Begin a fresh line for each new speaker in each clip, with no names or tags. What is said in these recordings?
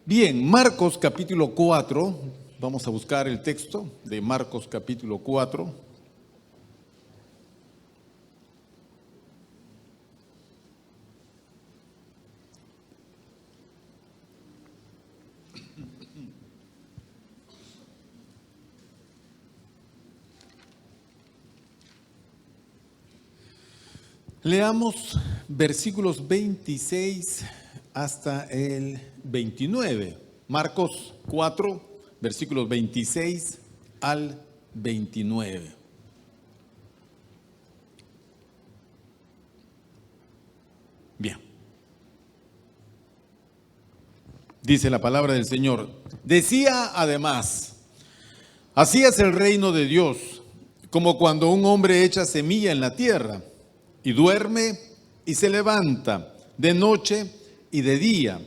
Bien, Marcos capítulo 4, vamos a buscar el texto de Marcos capítulo 4. Leamos versículos 26 hasta el 29. Marcos 4, versículos 26 al 29. Bien. Dice la palabra del Señor. Decía además, así es el reino de Dios, como cuando un hombre echa semilla en la tierra y duerme y se levanta de noche y de día,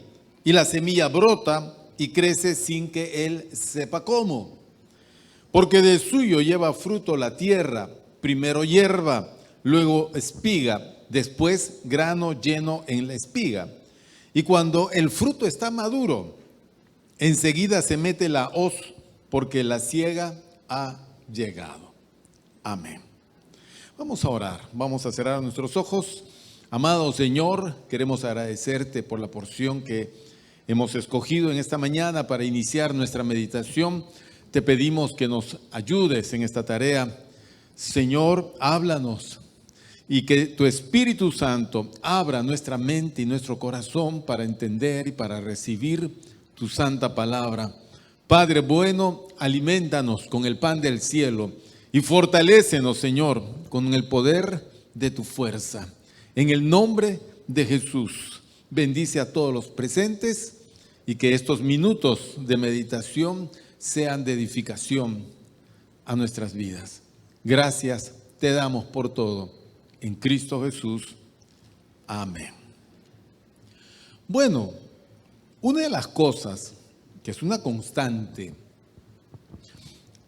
y la semilla brota y crece sin que él sepa cómo. Porque de suyo lleva fruto la tierra, primero hierba, luego espiga, después grano lleno en la espiga. Y cuando el fruto está maduro, enseguida se mete la hoz, porque la siega ha llegado. Amén. Vamos a orar, vamos a cerrar nuestros ojos. Amado Señor, queremos agradecerte por la porción que hemos escogido en esta mañana para iniciar nuestra meditación. Te pedimos que nos ayudes en esta tarea. Señor, háblanos y que tu Espíritu Santo abra nuestra mente y nuestro corazón para entender y para recibir tu santa palabra. Padre bueno, aliméntanos con el pan del cielo y fortalécenos, Señor, con el poder de tu fuerza. En el nombre de Jesús, bendice a todos los presentes y que estos minutos de meditación sean de edificación a nuestras vidas. Gracias te damos por todo. En Cristo Jesús. Amén. Bueno, una de las cosas que es una constante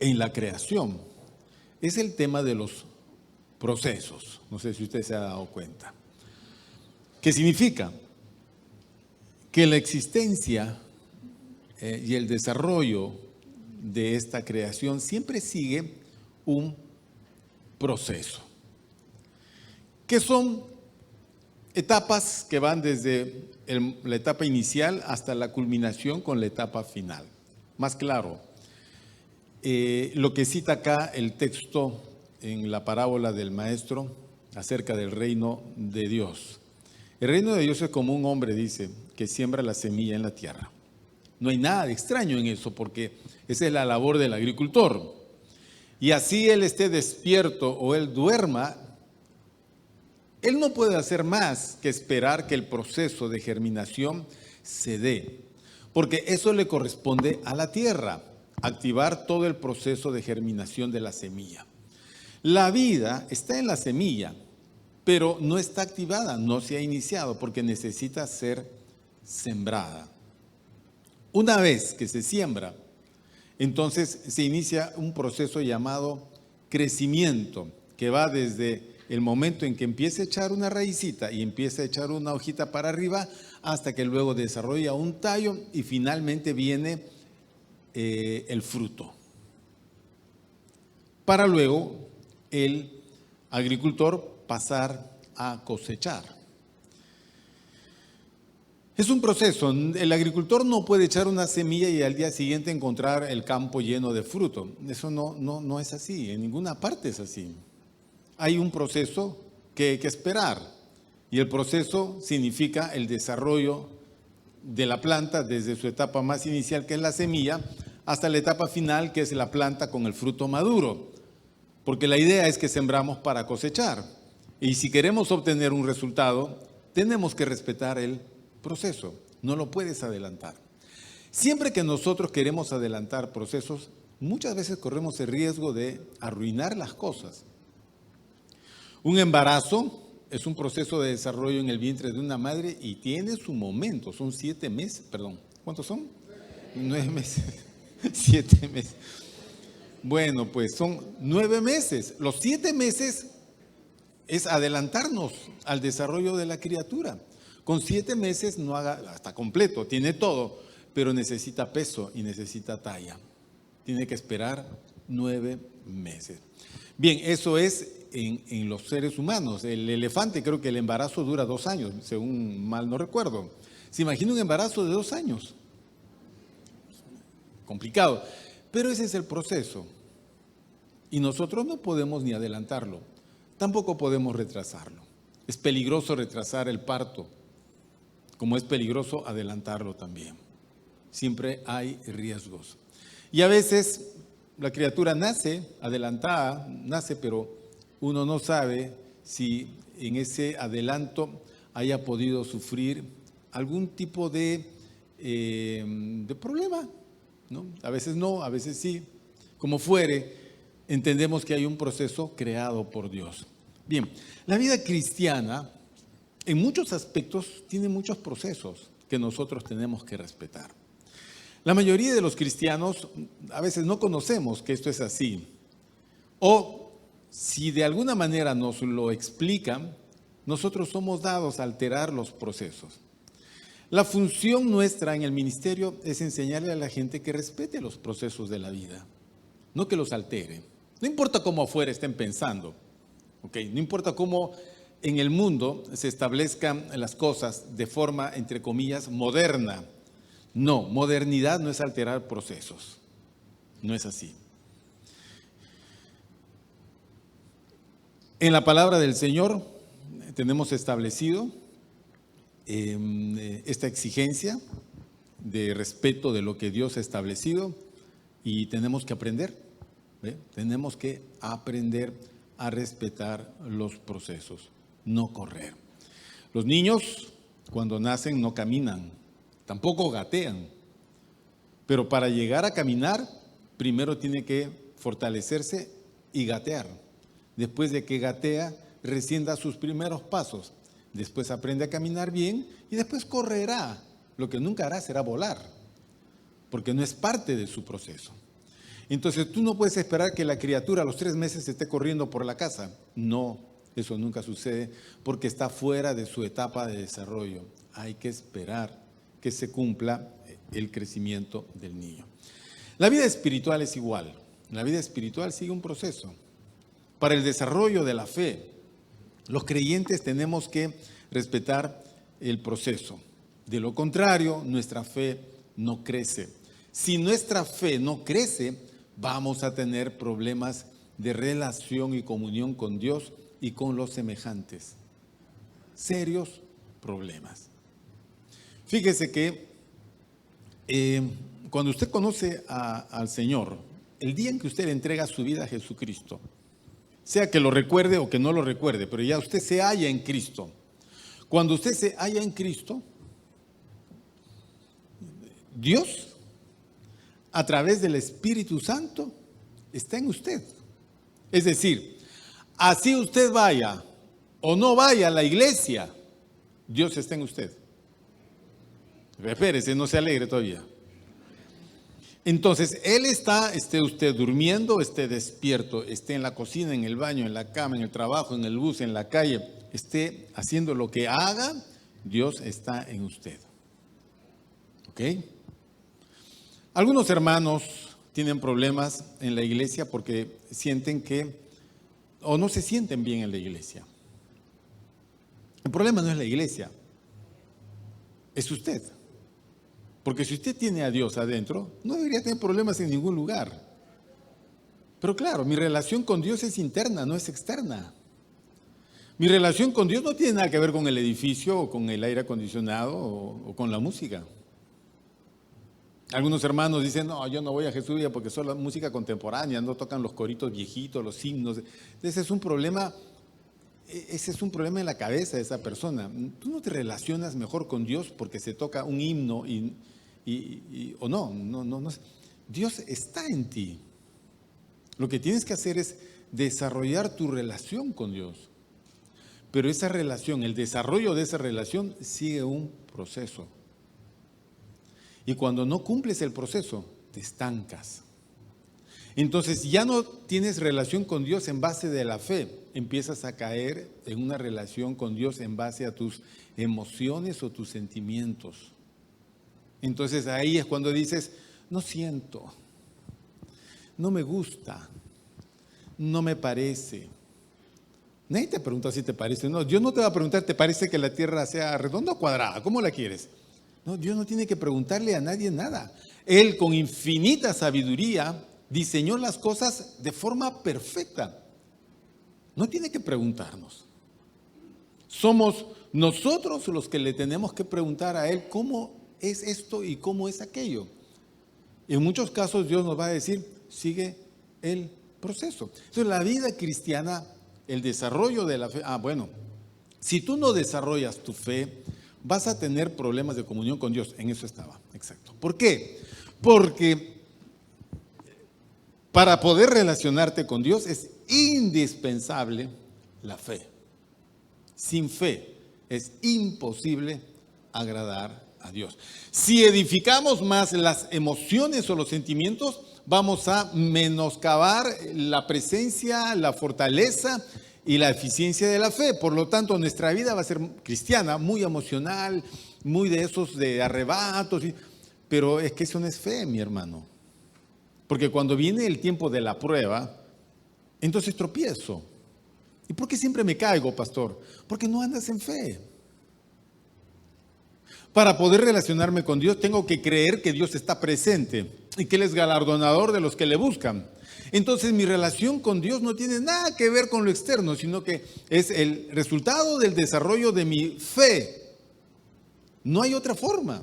en la creación es el tema de los procesos. No sé si usted se ha dado cuenta. ¿Qué significa? Que la existencia y el desarrollo de esta creación siempre sigue un proceso. Que son etapas que van desde la etapa inicial hasta la culminación con la etapa final. Más claro, lo que cita acá el texto en la parábola del maestro acerca del reino de Dios. El reino de Dios es como un hombre, dice, que siembra la semilla en la tierra. No hay nada de extraño en eso, porque esa es la labor del agricultor. Y así él esté despierto o él duerma, él no puede hacer más que esperar que el proceso de germinación se dé, porque eso le corresponde a la tierra, activar todo el proceso de germinación de la semilla. La vida está en la semilla, pero no está activada, no se ha iniciado, porque necesita ser sembrada. Una vez que se siembra, entonces se inicia un proceso llamado crecimiento, que va desde el momento en que empieza a echar una raicita y empieza a echar una hojita para arriba, hasta que luego desarrolla un tallo y finalmente viene el fruto. Para luego el agricultor pasar a cosechar. Es un proceso. El agricultor no puede echar una semilla y al día siguiente encontrar el campo lleno de fruto. Eso no es así. En ninguna parte es así. Hay un proceso que hay que esperar. Y el proceso significa el desarrollo de la planta desde su etapa más inicial, que es la semilla, hasta la etapa final, que es la planta con el fruto maduro. Porque la idea es que sembramos para cosechar. Y si queremos obtener un resultado, tenemos que respetar el proceso. No lo puedes adelantar. Siempre que nosotros queremos adelantar procesos, muchas veces corremos el riesgo de arruinar las cosas. Un embarazo es un proceso de desarrollo en el vientre de una madre y tiene su momento. Son 7 meses, perdón. ¿Cuántos son? 9 meses. 7 meses. Bueno, pues son 9 meses. Los 7 meses es adelantarnos al desarrollo de la criatura. Con 7 meses no haga, hasta completo, tiene todo, pero necesita peso y necesita talla. Tiene que esperar 9 meses. Bien, eso es en los seres humanos. El elefante, creo que el embarazo dura 2 años, según mal no recuerdo. ¿Se imagina un embarazo de 2 años? Complicado. Pero ese es el proceso. Y nosotros no podemos ni adelantarlo, tampoco podemos retrasarlo. Es peligroso retrasar el parto, como es peligroso adelantarlo también. Siempre hay riesgos. Y a veces la criatura nace adelantada, pero uno no sabe si en ese adelanto haya podido sufrir algún tipo de problema, ¿no? A veces no, a veces sí. Como fuere, entendemos que hay un proceso creado por Dios. Bien, la vida cristiana en muchos aspectos tiene muchos procesos que nosotros tenemos que respetar. La mayoría de los cristianos a veces no conocemos que esto es así. O si de alguna manera nos lo explican, nosotros somos dados a alterar los procesos. La función nuestra en el ministerio es enseñarle a la gente que respete los procesos de la vida, no que los altere. No importa cómo afuera estén pensando, no importa cómo en el mundo se establezcan las cosas de forma, entre comillas, moderna. No, modernidad no es alterar procesos, no es así. En la palabra del Señor tenemos establecido esta exigencia de respeto de lo que Dios ha establecido y tenemos que aprender, tenemos que aprender a respetar los procesos, no correr. Los niños cuando nacen no caminan, tampoco gatean, pero para llegar a caminar primero tiene que fortalecerse y gatear. Después de que gatea, recién da sus primeros pasos. Después aprende a caminar bien y después correrá. Lo que nunca hará será volar, porque no es parte de su proceso. Entonces tú no puedes esperar que la criatura a los 3 meses esté corriendo por la casa. No, eso nunca sucede porque está fuera de su etapa de desarrollo. Hay que esperar que se cumpla el crecimiento del niño. La vida espiritual es igual. La vida espiritual sigue un proceso. Para el desarrollo de la fe, los creyentes tenemos que respetar el proceso. De lo contrario, nuestra fe no crece. Si nuestra fe no crece, vamos a tener problemas de relación y comunión con Dios y con los semejantes. Serios problemas. Fíjese que cuando usted conoce al Señor, el día en que usted le entrega su vida a Jesucristo, sea que lo recuerde o que no lo recuerde, pero ya usted se halla en Cristo. Cuando usted se halla en Cristo, Dios, a través del Espíritu Santo, está en usted. Es decir, así usted vaya o no vaya a la iglesia, Dios está en usted. Espérese, no se alegre todavía. Entonces, Él esté usted durmiendo, esté despierto, esté en la cocina, en el baño, en la cama, en el trabajo, en el bus, en la calle, esté haciendo lo que haga, Dios está en usted. ¿Ok? Algunos hermanos tienen problemas en la iglesia porque sienten que, o no se sienten bien en la iglesia. El problema no es la iglesia, es usted. Porque si usted tiene a Dios adentro, no debería tener problemas en ningún lugar. Pero claro, mi relación con Dios es interna, no es externa. Mi relación con Dios no tiene nada que ver con el edificio, o con el aire acondicionado, o con la música. Algunos hermanos dicen, no, yo no voy a Jesús porque solo música contemporánea, no tocan los coritos viejitos, los himnos. Ese es un problema en la cabeza de esa persona. Tú no te relacionas mejor con Dios porque se toca un himno o no. Dios está en ti. Lo que tienes que hacer es desarrollar tu relación con Dios. Pero esa relación, el desarrollo de esa relación sigue un proceso. Y cuando no cumples el proceso, te estancas. Entonces ya no tienes relación con Dios en base de la fe, empiezas a caer en una relación con Dios en base a tus emociones o tus sentimientos. Entonces ahí es cuando dices, no siento, no me gusta, no me parece. Nadie te pregunta si te parece. No, Dios no te va a preguntar, ¿te parece que la tierra sea redonda o cuadrada? ¿Cómo la quieres? No, Dios no tiene que preguntarle a nadie nada. Él con infinita sabiduría diseñó las cosas de forma perfecta. No tiene que preguntarnos. Somos nosotros los que le tenemos que preguntar a Él cómo es esto y cómo es aquello. En muchos casos Dios nos va a decir, sigue el proceso. Entonces la vida cristiana, el desarrollo de la fe, bueno, si tú no desarrollas tu fe, vas a tener problemas de comunión con Dios. En eso estaba, exacto. ¿Por qué? Porque para poder relacionarte con Dios es indispensable la fe. Sin fe es imposible agradar a Dios. Si edificamos más las emociones o los sentimientos, vamos a menoscabar la presencia, la fortaleza y la eficiencia de la fe. Por lo tanto, nuestra vida va a ser cristiana, muy emocional, muy de esos de arrebatos. Pero es que eso no es fe, mi hermano. Porque cuando viene el tiempo de la prueba, entonces tropiezo. ¿Y por qué siempre me caigo, pastor? Porque no andas en fe. Para poder relacionarme con Dios, tengo que creer que Dios está presente y que Él es galardonador de los que le buscan. Entonces mi relación con Dios no tiene nada que ver con lo externo, sino que es el resultado del desarrollo de mi fe. No hay otra forma.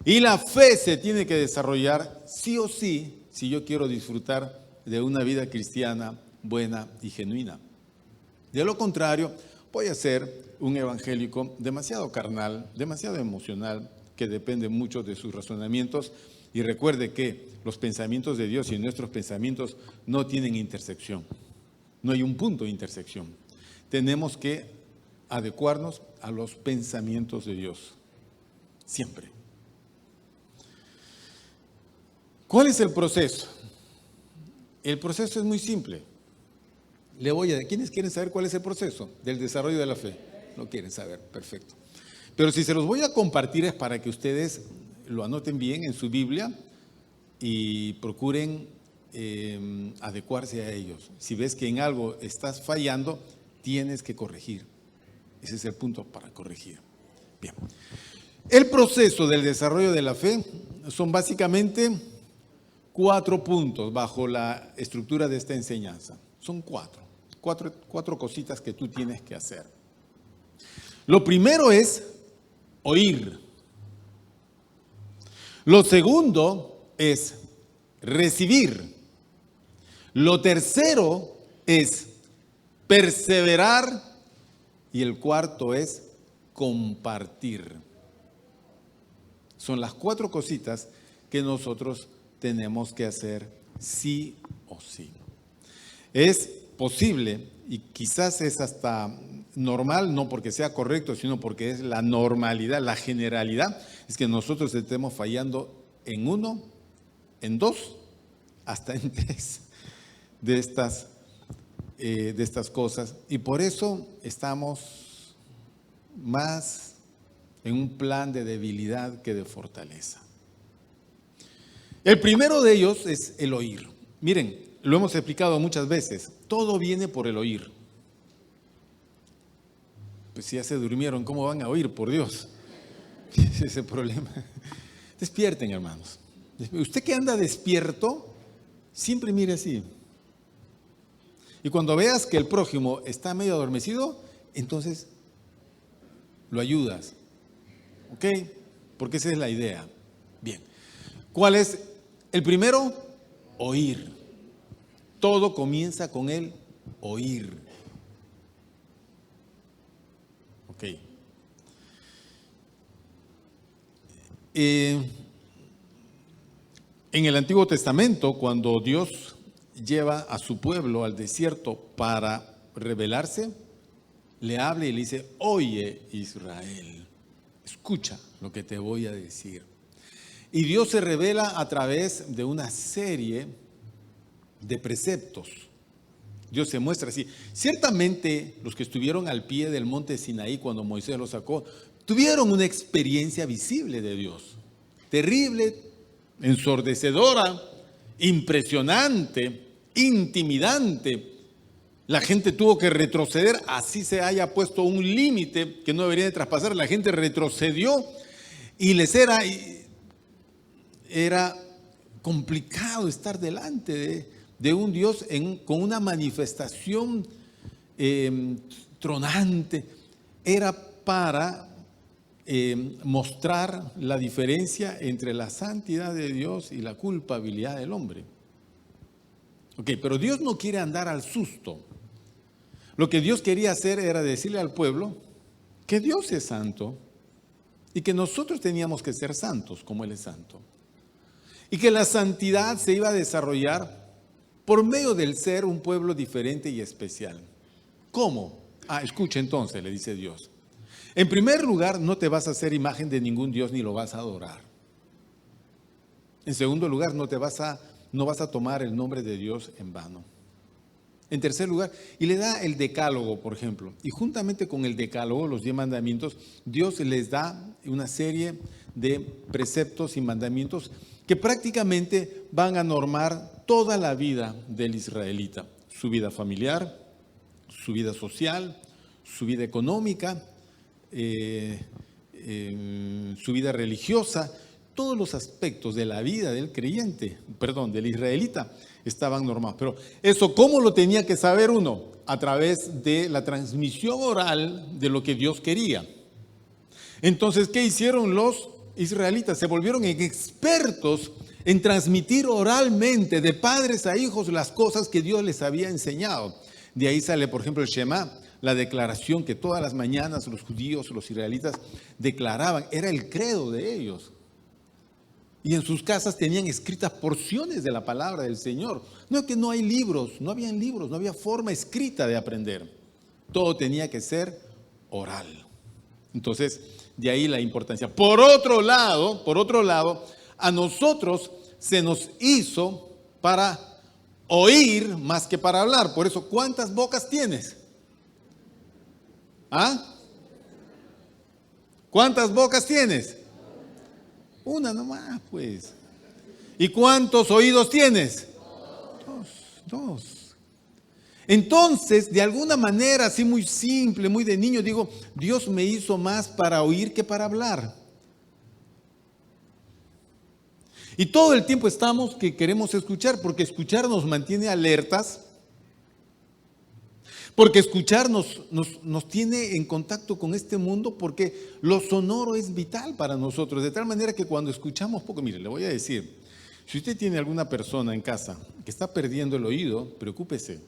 Y la fe se tiene que desarrollar sí o sí, si yo quiero disfrutar de una vida cristiana buena y genuina. De lo contrario, voy a ser un evangélico demasiado carnal, demasiado emocional, que depende mucho de sus razonamientos. Y recuerde que los pensamientos de Dios y nuestros pensamientos no tienen intersección. No hay un punto de intersección. Tenemos que adecuarnos a los pensamientos de Dios. Siempre. ¿Cuál es el proceso? El proceso es muy simple. ¿Quiénes quieren saber cuál es el proceso del desarrollo de la fe? No quieren saber, perfecto. Pero si se los voy a compartir es para que ustedes lo anoten bien en su Biblia y procuren adecuarse a ellos. Si ves que en algo estás fallando, tienes que corregir. Ese es el punto para corregir. Bien. El proceso del desarrollo de la fe son básicamente 4 puntos bajo la estructura de esta enseñanza. Son cuatro cositas que tú tienes que hacer. Lo primero es oír. Lo segundo es recibir. Lo tercero es perseverar. Y el cuarto es compartir. Son las 4 cositas que nosotros tenemos que hacer sí o sí. Es posible, y quizás es hasta normal, no porque sea correcto, sino porque es la normalidad, la generalidad, es que nosotros estemos fallando en 1, en 2, hasta en 3 de estas cosas. Y por eso estamos más en un plan de debilidad que de fortaleza. El primero de ellos es el oír. Miren, lo hemos explicado muchas veces, todo viene por el oír. Pues si ya se durmieron, ¿cómo van a oír, por Dios? Ese es el problema. Despierten, hermanos. Usted que anda despierto, siempre mire así. Y cuando veas que el prójimo está medio adormecido, entonces lo ayudas. ¿Ok? Porque esa es la idea. Bien. ¿Cuál es el primero? Oír. Todo comienza con el oír. Ok. En el Antiguo Testamento, cuando Dios lleva a su pueblo al desierto para rebelarse, le habla y le dice: oye, Israel, escucha lo que te voy a decir. Y Dios se revela a través de una serie de preceptos. Dios se muestra así. Ciertamente los que estuvieron al pie del monte Sinaí cuando Moisés los sacó, tuvieron una experiencia visible de Dios. terrible, ensordecedora, impresionante, intimidante. La gente tuvo que retroceder, así se haya puesto un límite que no debería de traspasar. La gente retrocedió y les era complicado estar delante de un Dios con una manifestación tronante. Era para mostrar la diferencia entre la santidad de Dios y la culpabilidad del hombre. Ok, pero Dios no quiere andar al susto. Lo que Dios quería hacer era decirle al pueblo que Dios es santo y que nosotros teníamos que ser santos como Él es santo. Y que la santidad se iba a desarrollar por medio del ser un pueblo diferente y especial. ¿Cómo? Escucha entonces, le dice Dios. En primer lugar, no te vas a hacer imagen de ningún Dios ni lo vas a adorar. En segundo lugar, no vas a tomar el nombre de Dios en vano. En tercer lugar, y le da el decálogo, por ejemplo. Y juntamente con el decálogo, los 10 mandamientos, Dios les da una serie de preceptos y mandamientos que prácticamente van a normar toda la vida del israelita. Su vida familiar, su vida social, su vida económica, su vida religiosa. Todos los aspectos de la vida del del israelita, estaban normados. Pero eso, ¿cómo lo tenía que saber uno? A través de la transmisión oral de lo que Dios quería. Entonces, ¿qué hicieron los israelitas? Se volvieron expertos en transmitir oralmente de padres a hijos las cosas que Dios les había enseñado. De ahí sale, por ejemplo, el Shema, la declaración que todas las mañanas los judíos, los israelitas declaraban. Era el credo de ellos. Y en sus casas tenían escritas porciones de la palabra del Señor. No es que no hay libros, no había forma escrita de aprender. Todo tenía que ser oral. Entonces, de ahí la importancia. Por otro lado, a nosotros se nos hizo para oír más que para hablar. Por eso, ¿cuántas bocas tienes? ¿Cuántas bocas tienes? Una nomás, pues. ¿Y cuántos oídos tienes? Dos. Entonces, de alguna manera, así muy simple, muy de niño, digo, Dios me hizo más para oír que para hablar. Y todo el tiempo estamos que queremos escuchar, porque escuchar nos mantiene alertas, porque escuchar nos tiene en contacto con este mundo, porque lo sonoro es vital para nosotros, de tal manera que cuando escuchamos poco, mire, le voy a decir, si usted tiene alguna persona en casa que está perdiendo el oído, preocúpese.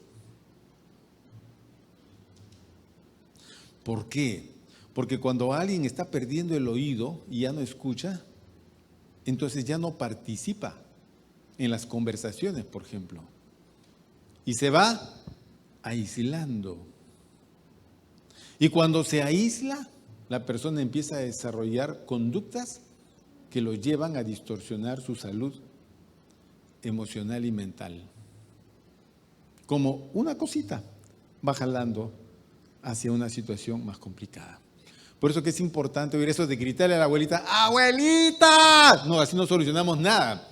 ¿Por qué? Porque cuando alguien está perdiendo el oído y ya no escucha, entonces ya no participa en las conversaciones, por ejemplo, y se va aislando. Y cuando se aísla, la persona empieza a desarrollar conductas que lo llevan a distorsionar su salud emocional y mental. Como una cosita va jalando hacia una situación más complicada. Por eso que es importante oír eso de gritarle a la abuelita, ¡abuelita! No, así no solucionamos nada.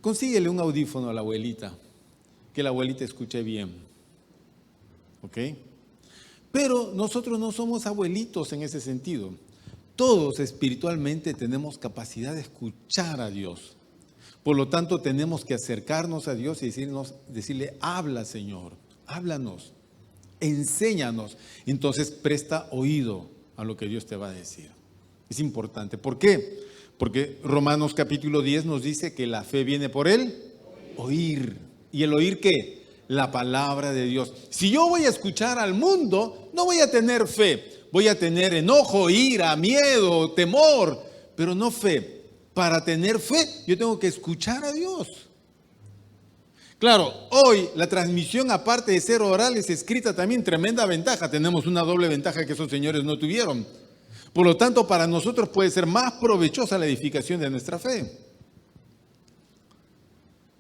Consíguele un audífono a la abuelita, que la abuelita escuche bien. ¿Ok? Pero nosotros no somos abuelitos en ese sentido. Todos espiritualmente tenemos capacidad de escuchar a Dios. Por lo tanto, tenemos que acercarnos a Dios y decirle, habla, Señor, háblanos, enséñanos. Entonces, presta oído a lo que Dios te va a decir. Es importante. ¿Por qué? Porque Romanos capítulo 10 nos dice que la fe viene por el oír. ¿Y el oír qué? La palabra de Dios. Si yo voy a escuchar al mundo, no voy a tener fe. Voy a tener enojo, ira, miedo, temor, pero no fe. Para tener fe, yo tengo que escuchar a Dios. Claro, hoy la transmisión, aparte de ser oral, es escrita también. Tremenda ventaja. Tenemos una doble ventaja que esos señores no tuvieron. Por lo tanto, para nosotros puede ser más provechosa la edificación de nuestra fe.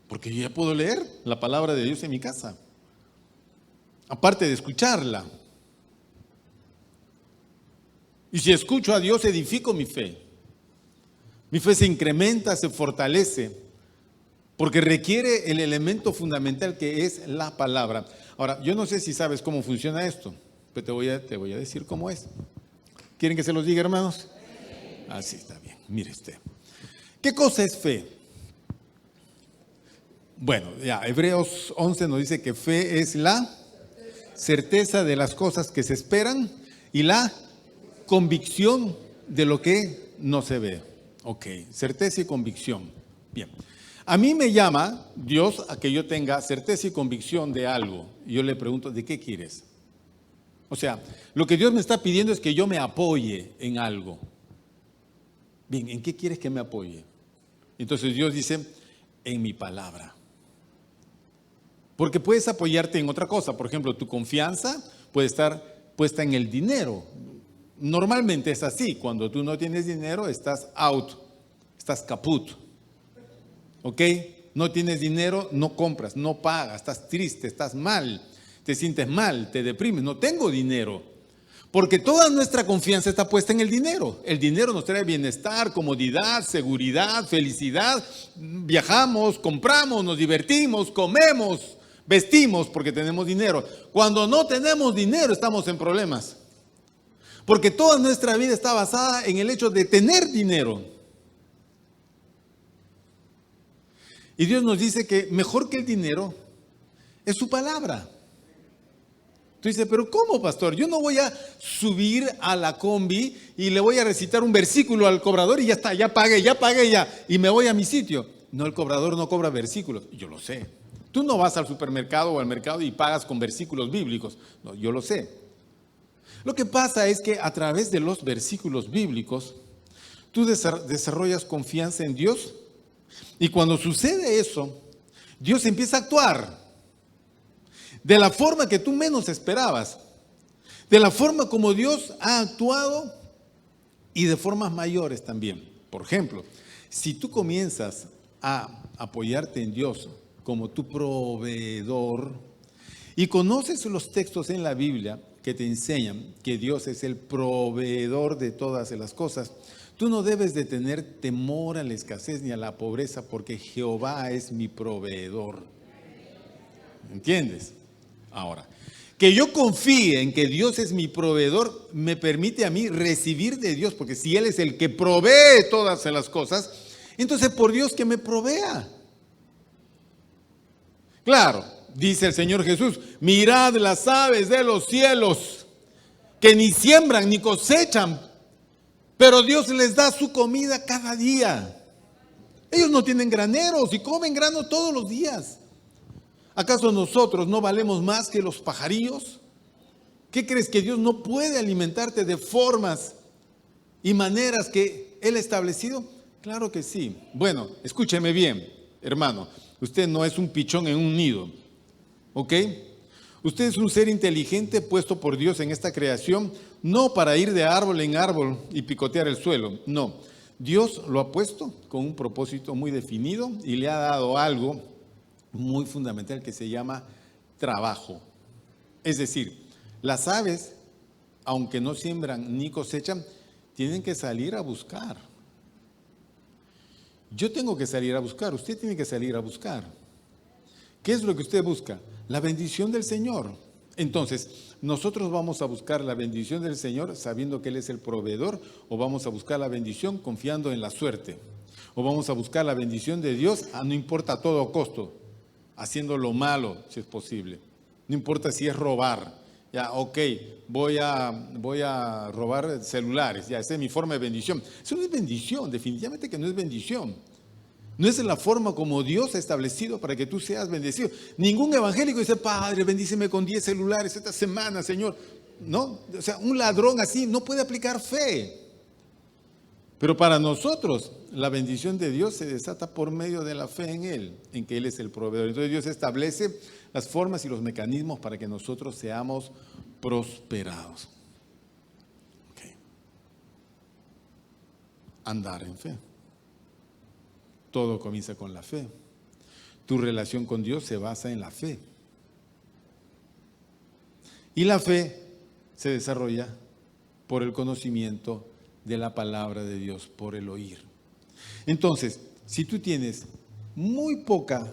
Porque yo ya puedo leer la palabra de Dios en mi casa, aparte de escucharla. Y si escucho a Dios, edifico mi fe. Mi fe se incrementa, se fortalece, porque requiere el elemento fundamental que es la palabra. Ahora, yo no sé si sabes cómo funciona esto, pero te voy a decir cómo es. ¿Quieren que se los diga, hermanos? Así está bien. Mire usted. ¿Qué cosa es fe? Bueno, ya, Hebreos 11 nos dice que fe es la certeza de las cosas que se esperan y la convicción de lo que no se ve. Ok, certeza y convicción. Bien. A mí me llama Dios a que yo tenga certeza y convicción de algo. Y yo le pregunto, ¿de qué quieres? O sea, lo que Dios me está pidiendo es que yo me apoye en algo. Bien, ¿en qué quieres que me apoye? Entonces Dios dice, en mi palabra. Porque puedes apoyarte en otra cosa. Por ejemplo, tu confianza puede estar puesta en el dinero. Normalmente es así. Cuando tú no tienes dinero, estás out, estás caput. ¿Ok? No tienes dinero, no compras, no pagas, estás triste, estás mal, te sientes mal, te deprimes. No tengo dinero. Porque toda nuestra confianza está puesta en el dinero. El dinero nos trae bienestar, comodidad, seguridad, felicidad. Viajamos, compramos, nos divertimos, comemos, vestimos porque tenemos dinero. Cuando no tenemos dinero estamos en problemas. Porque toda nuestra vida está basada en el hecho de tener dinero. Y Dios nos dice que mejor que el dinero es su palabra. Tú dices, pero ¿cómo, pastor? Yo no voy a subir a la combi y le voy a recitar un versículo al cobrador y ya está, ya pagué ya, y me voy a mi sitio. No, el cobrador no cobra versículos, yo lo sé. Tú no vas al supermercado o al mercado y pagas con versículos bíblicos, no, yo lo sé. Lo que pasa es que a través de los versículos bíblicos, tú desarrollas confianza en Dios y cuando sucede eso, Dios empieza a actuar. De la forma que tú menos esperabas, de la forma como Dios ha actuado y de formas mayores también. Por ejemplo, si tú comienzas a apoyarte en Dios como tu proveedor y conoces los textos en la Biblia que te enseñan que Dios es el proveedor de todas las cosas, tú no debes de tener temor a la escasez ni a la pobreza porque Jehová es mi proveedor. ¿Entiendes? Ahora, que yo confíe en que Dios es mi proveedor me permite a mí recibir de Dios, porque si Él es el que provee todas las cosas, entonces por Dios que me provea. Claro, dice el Señor Jesús, mirad las aves de los cielos, que ni siembran ni cosechan, pero Dios les da su comida cada día. Ellos no tienen graneros y comen grano todos los días. ¿Acaso nosotros no valemos más que los pajarillos? ¿Qué crees, que Dios no puede alimentarte de formas y maneras que Él ha establecido? Claro que sí. Bueno, escúcheme bien, hermano. Usted no es un pichón en un nido, ¿ok? Usted es un ser inteligente puesto por Dios en esta creación, no para ir de árbol en árbol y picotear el suelo, no. Dios lo ha puesto con un propósito muy definido y le ha dado algo muy fundamental que se llama trabajo. Es decir, las aves, aunque no siembran ni cosechan, tienen que salir a buscar. Yo tengo que salir a buscar, usted tiene que salir a buscar. ¿Qué es lo que usted busca? La bendición del Señor. Entonces, ¿nosotros vamos a buscar la bendición del Señor sabiendo que Él es el proveedor o vamos a buscar la bendición confiando en la suerte? ¿O vamos a buscar la bendición de Dios no importa a todo costo? Haciendo lo malo, si es posible. No importa si es robar. Ya, ok, voy a robar celulares. Ya, esa es mi forma de bendición. Eso no es bendición, definitivamente que no es bendición. No es la forma como Dios ha establecido para que tú seas bendecido. Ningún evangélico dice, Padre, bendíceme con 10 celulares esta semana, Señor. No, o sea, un ladrón así no puede aplicar fe. Pero para nosotros, la bendición de Dios se desata por medio de la fe en Él, en que Él es el proveedor. Entonces Dios establece las formas y los mecanismos para que nosotros seamos prosperados. Okay. Andar en fe. Todo comienza con la fe. Tu relación con Dios se basa en la fe. Y la fe se desarrolla por el conocimiento de la palabra de Dios, por el oír. Entonces, si tú tienes muy poca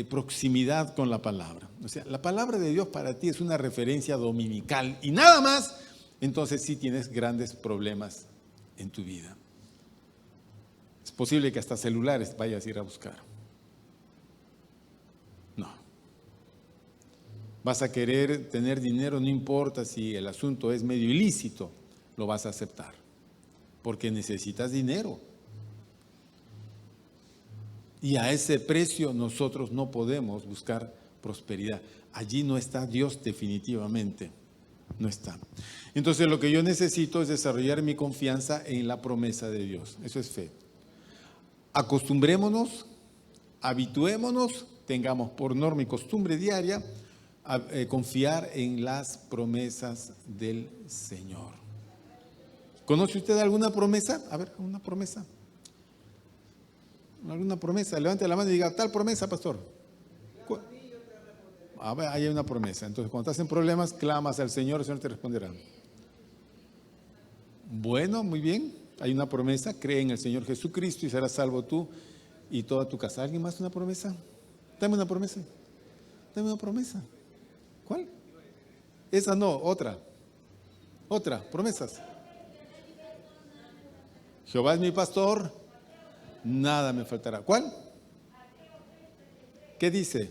proximidad con la palabra, o sea, la palabra de Dios para ti es una referencia dominical y nada más, entonces sí tienes grandes problemas en tu vida. Es posible que hasta celulares vayas a ir a buscar. No. Vas a querer tener dinero, no importa si el asunto es medio ilícito, lo vas a aceptar, porque necesitas dinero. Y a ese precio nosotros no podemos buscar prosperidad. Allí no está Dios definitivamente, no está. Entonces lo que yo necesito es desarrollar mi confianza en la promesa de Dios. Eso es fe. Acostumbrémonos, habituémonos, tengamos por norma y costumbre diaria confiar en las promesas del Señor. ¿Conoce usted alguna promesa? A ver, una promesa. ¿Alguna promesa? Levante la mano y diga, tal promesa, pastor. A ver, ahí hay una promesa. Entonces, cuando estás en problemas, clamas al Señor, el Señor te responderá. Bueno, muy bien. Hay una promesa, cree en el Señor Jesucristo y serás salvo tú y toda tu casa. ¿Alguien más una promesa? Dame una promesa. Dame una promesa. ¿Cuál? Esa no, otra. Otra, promesas. Jehová es mi pastor, nada me faltará. ¿Cuál? ¿Qué dice?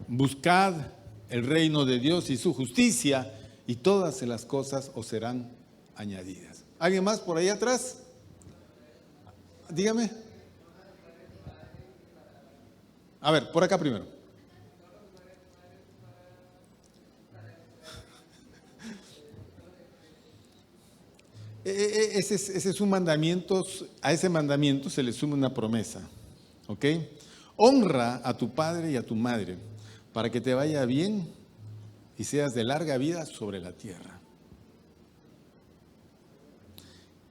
Buscad el reino de Dios y su justicia y todas las cosas os serán añadidas. ¿Alguien más por ahí atrás? Dígame. A ver, por acá primero. Ese es un mandamiento, a ese mandamiento se le suma una promesa, ¿ok? Honra a tu padre y a tu madre para que te vaya bien y seas de larga vida sobre la tierra.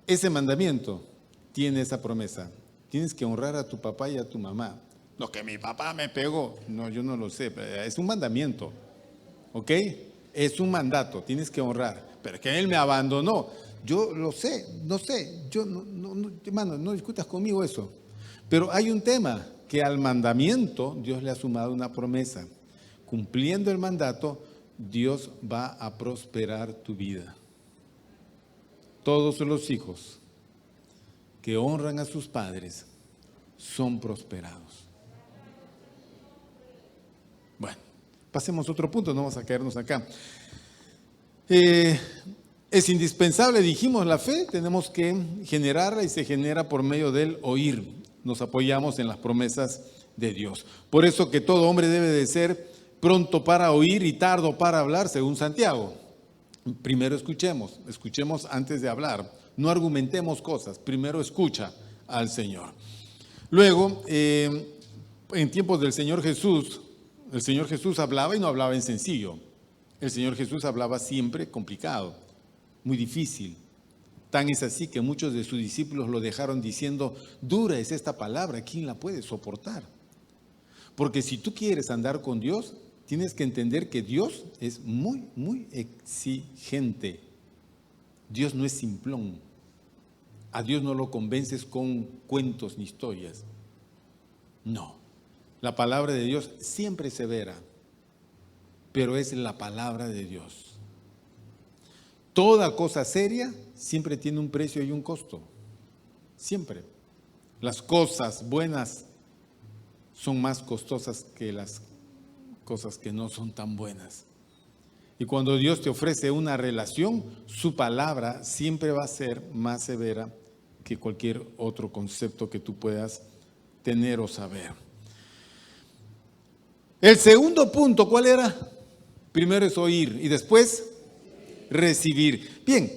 Ese mandamiento tiene esa promesa. Tienes que honrar a tu papá y a tu mamá. Lo que mi papá me pegó, no, yo no lo sé, es un mandamiento, ¿ok? Es un mandato, tienes que honrar, pero que él me abandonó. Yo lo sé, no sé, yo no, hermano, no discutas conmigo eso. Pero hay un tema, que al mandamiento Dios le ha sumado una promesa. Cumpliendo el mandato, Dios va a prosperar tu vida. Todos los hijos que honran a sus padres son prosperados. Bueno, pasemos a otro punto, no vamos a quedarnos acá. Es indispensable, dijimos, la fe, tenemos que generarla y se genera por medio del oír. Nos apoyamos en las promesas de Dios. Por eso que todo hombre debe de ser pronto para oír y tardo para hablar, según Santiago. Primero escuchemos antes de hablar. No argumentemos cosas, primero escucha al Señor. Luego, en tiempos del Señor Jesús, el Señor Jesús hablaba y no hablaba en sencillo. El Señor Jesús hablaba siempre complicado, muy difícil. Tan es así que muchos de sus discípulos lo dejaron diciendo, dura es esta palabra, ¿quién la puede soportar? Porque si tú quieres andar con Dios, tienes que entender que Dios es muy, muy exigente. Dios no es simplón. A Dios no lo convences con cuentos ni historias. No. La palabra de Dios siempre es severa, pero es la palabra de Dios. Toda cosa seria siempre tiene un precio y un costo. Siempre. Las cosas buenas son más costosas que las cosas que no son tan buenas. Y cuando Dios te ofrece una relación, su palabra siempre va a ser más severa que cualquier otro concepto que tú puedas tener o saber. El segundo punto, ¿cuál era? Primero es oír y después recibir. Bien,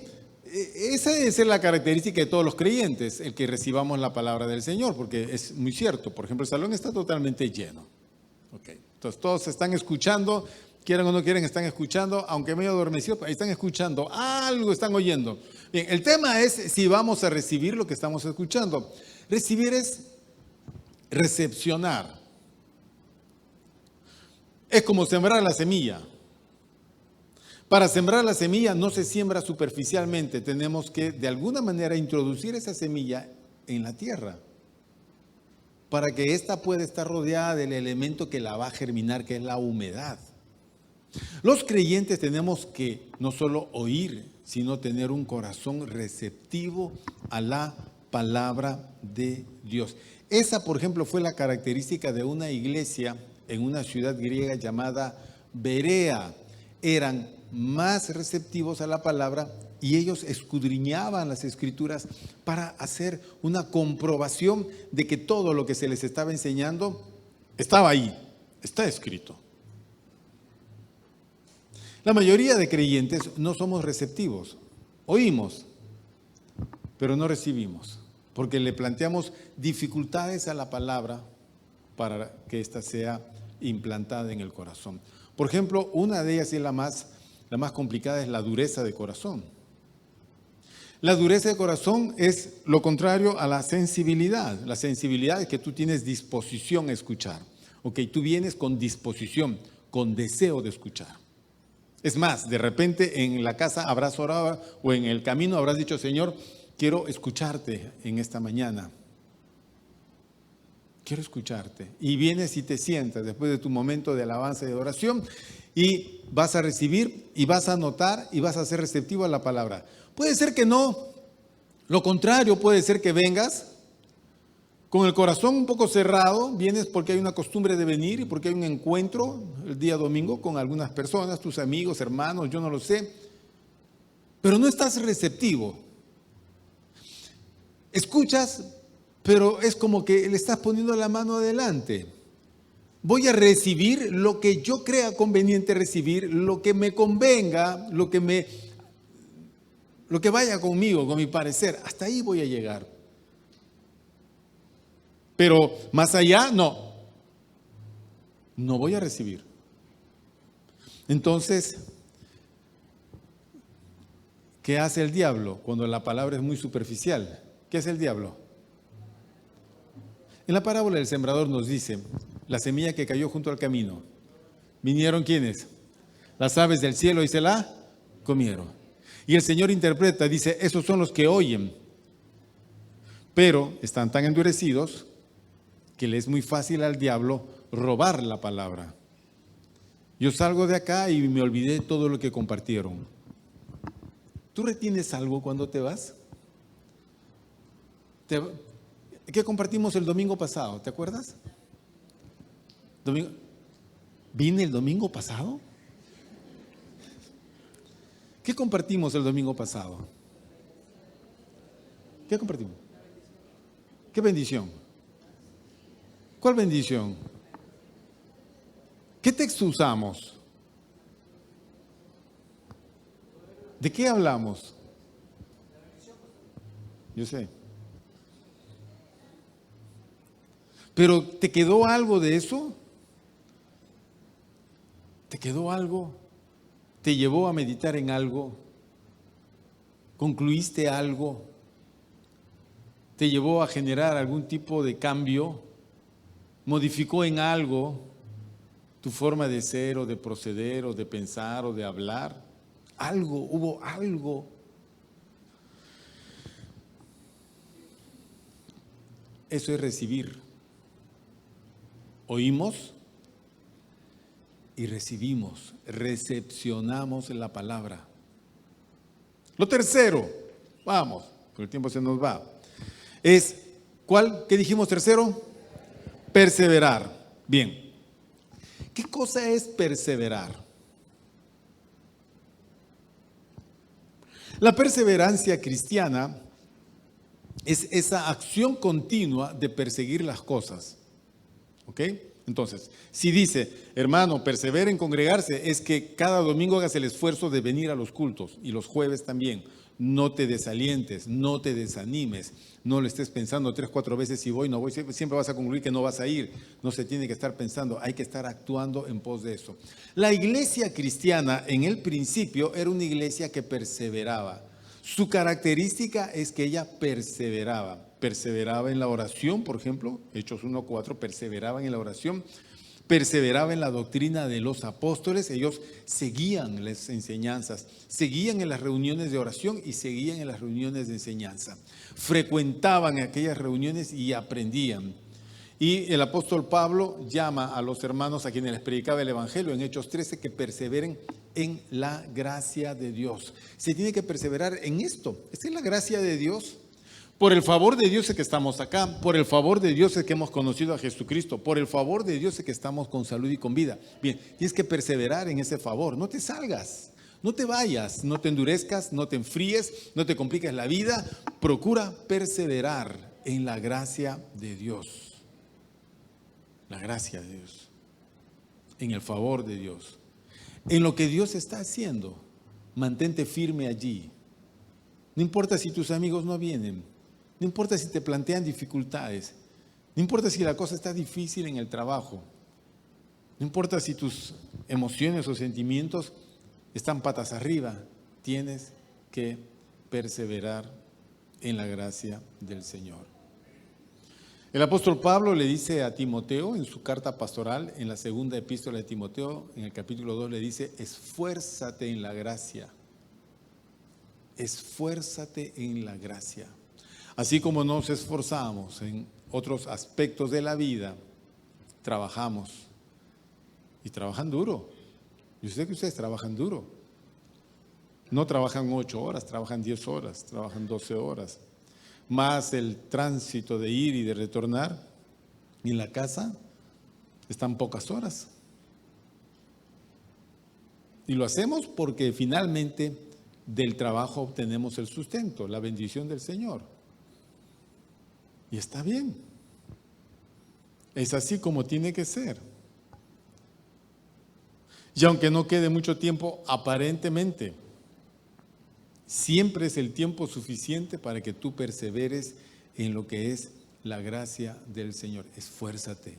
esa debe ser la característica de todos los creyentes, el que recibamos la palabra del Señor, porque es muy cierto. Por ejemplo, el salón está totalmente lleno. Okay. Entonces todos están escuchando, quieran o no quieren, están escuchando, aunque medio adormecidos, ahí están escuchando, algo están oyendo. Bien, el tema es si vamos a recibir lo que estamos escuchando. Recibir es recepcionar. Es como sembrar la semilla. Para sembrar la semilla no se siembra superficialmente, tenemos que de alguna manera introducir esa semilla en la tierra para que ésta pueda estar rodeada del elemento que la va a germinar, que es la humedad. Los creyentes tenemos que no solo oír, sino tener un corazón receptivo a la palabra de Dios. Esa, por ejemplo, fue la característica de una iglesia en una ciudad griega llamada Berea. Eran más receptivos a la palabra y ellos escudriñaban las escrituras para hacer una comprobación de que todo lo que se les estaba enseñando estaba ahí, está escrito. La mayoría de creyentes no somos receptivos, oímos, pero no recibimos, porque le planteamos dificultades a la palabra para que ésta sea implantada en el corazón. Por ejemplo, una de ellas y la más complicada es la dureza de corazón. La dureza de corazón es lo contrario a la sensibilidad. La sensibilidad es que tú tienes disposición a escuchar. Ok, tú vienes con disposición, con deseo de escuchar. Es más, de repente en la casa habrás orado o en el camino habrás dicho, Señor, quiero escucharte en esta mañana. Quiero escucharte. Y vienes y te sientas después de tu momento de alabanza y de oración y vas a recibir y vas a notar y vas a ser receptivo a la palabra. Puede ser que no. Lo contrario, puede ser que vengas con el corazón un poco cerrado, vienes porque hay una costumbre de venir y porque hay un encuentro el día domingo con algunas personas, tus amigos, hermanos, yo no lo sé, pero no estás receptivo. Escuchas, pero es como que le estás poniendo la mano adelante. Voy a recibir lo que yo crea conveniente recibir, lo que me convenga, lo que vaya conmigo, con mi parecer. Hasta ahí voy a llegar. Pero más allá, no voy a recibir. Entonces, ¿qué hace el diablo cuando la palabra es muy superficial? ¿Qué hace el diablo? En la parábola del sembrador nos dice, la semilla que cayó junto al camino. ¿Vinieron quiénes? Las aves del cielo y se la comieron. Y el Señor interpreta, dice, esos son los que oyen, pero están tan endurecidos que le es muy fácil al diablo robar la palabra. Yo salgo de acá y me olvidé todo lo que compartieron. ¿Tú retienes algo cuando te vas? ¿Qué compartimos el domingo pasado? ¿Te acuerdas? ¿Vine el domingo pasado? ¿Qué compartimos el domingo pasado? ¿Qué compartimos? ¿Qué bendición? ¿Cuál bendición? ¿Qué texto usamos? ¿De qué hablamos? Yo sé. ¿Pero te quedó algo de eso? ¿Te quedó algo? ¿Te llevó a meditar en algo? ¿Concluiste algo? ¿Te llevó a generar algún tipo de cambio? ¿Modificó en algo tu forma de ser o de proceder o de pensar o de hablar? Algo, hubo algo. Eso es recibir. Oímos y recibimos, recepcionamos la palabra. Lo tercero, vamos, porque el tiempo se nos va, es, ¿cuál? ¿Qué dijimos tercero? Perseverar. Bien, ¿qué cosa es perseverar? La perseverancia cristiana es esa acción continua de perseguir las cosas. ¿Ok? Entonces, si dice, hermano, persevera en congregarse, es que cada domingo hagas el esfuerzo de venir a los cultos y los jueves también. No te desalientes, no te desanimes, no lo estés pensando 3, 4 veces si voy, no voy, siempre vas a concluir que no vas a ir. No se tiene que estar pensando, hay que estar actuando en pos de eso. La iglesia cristiana en el principio era una iglesia que perseveraba. Su característica es que ella perseveraba en la oración, por ejemplo, Hechos 1:4, perseveraban en la oración, perseveraba en la doctrina de los apóstoles. Ellos seguían las enseñanzas, seguían en las reuniones de oración y seguían en las reuniones de enseñanza. Frecuentaban aquellas reuniones y aprendían. Y el apóstol Pablo llama a los hermanos a quienes les predicaba el evangelio en Hechos 13 que perseveren en la gracia de Dios. Se tiene que perseverar en esto. Esta es la gracia de Dios. Por el favor de Dios es que estamos acá, por el favor de Dios es que hemos conocido a Jesucristo, por el favor de Dios es que estamos con salud y con vida. Bien, tienes que perseverar en ese favor, no te salgas, no te vayas, no te endurezcas, no te enfríes, no te compliques la vida, procura perseverar en la gracia de Dios. La gracia de Dios, en el favor de Dios, en lo que Dios está haciendo, mantente firme allí. No importa si tus amigos no vienen. No importa si te plantean dificultades, no importa si la cosa está difícil en el trabajo, no importa si tus emociones o sentimientos están patas arriba, tienes que perseverar en la gracia del Señor. El apóstol Pablo le dice a Timoteo en su carta pastoral, en la segunda epístola de Timoteo, en el capítulo 2, le dice, esfuérzate en la gracia, esfuérzate en la gracia. Así como nos esforzamos en otros aspectos de la vida, trabajamos y trabajan duro. Yo sé que ustedes trabajan duro. No trabajan 8 horas, trabajan 10 horas, trabajan 12 horas. Más el tránsito de ir y de retornar. Y en la casa están pocas horas. Y lo hacemos porque finalmente del trabajo obtenemos el sustento, la bendición del Señor. Y está bien. Es así como tiene que ser. Y aunque no quede mucho tiempo, aparentemente, siempre es el tiempo suficiente para que tú perseveres en lo que es la gracia del Señor. Esfuérzate.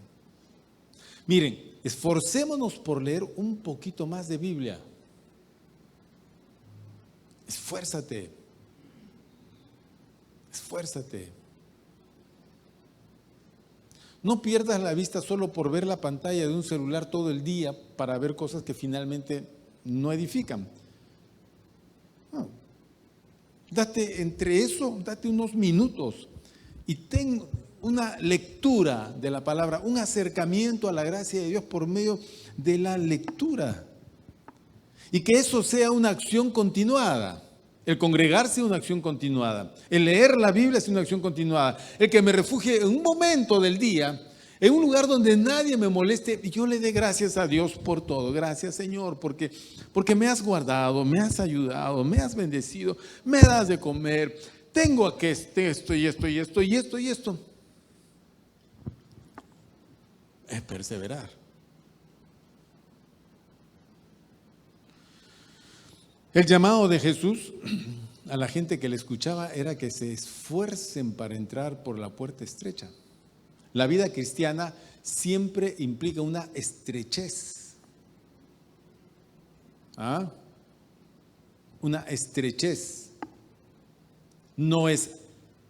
Miren, esforcémonos por leer un poquito más de Biblia. Esfuérzate. Esfuérzate. No pierdas la vista solo por ver la pantalla de un celular todo el día para ver cosas que finalmente no edifican. No. Date entre eso, date unos minutos y ten una lectura de la palabra, un acercamiento a la gracia de Dios por medio de la lectura. Y que eso sea una acción continuada. El congregarse es una acción continuada. El leer la Biblia es una acción continuada. El que me refugie en un momento del día, en un lugar donde nadie me moleste, y yo le dé gracias a Dios por todo. Gracias, Señor, porque me has guardado, me has ayudado, me has bendecido, me das de comer. Tengo aquí esto y esto y esto y esto y esto. Es perseverar. El llamado de Jesús a la gente que le escuchaba era que se esfuercen para entrar por la puerta estrecha. La vida cristiana siempre implica una estrechez. ¿Ah? Una estrechez. No es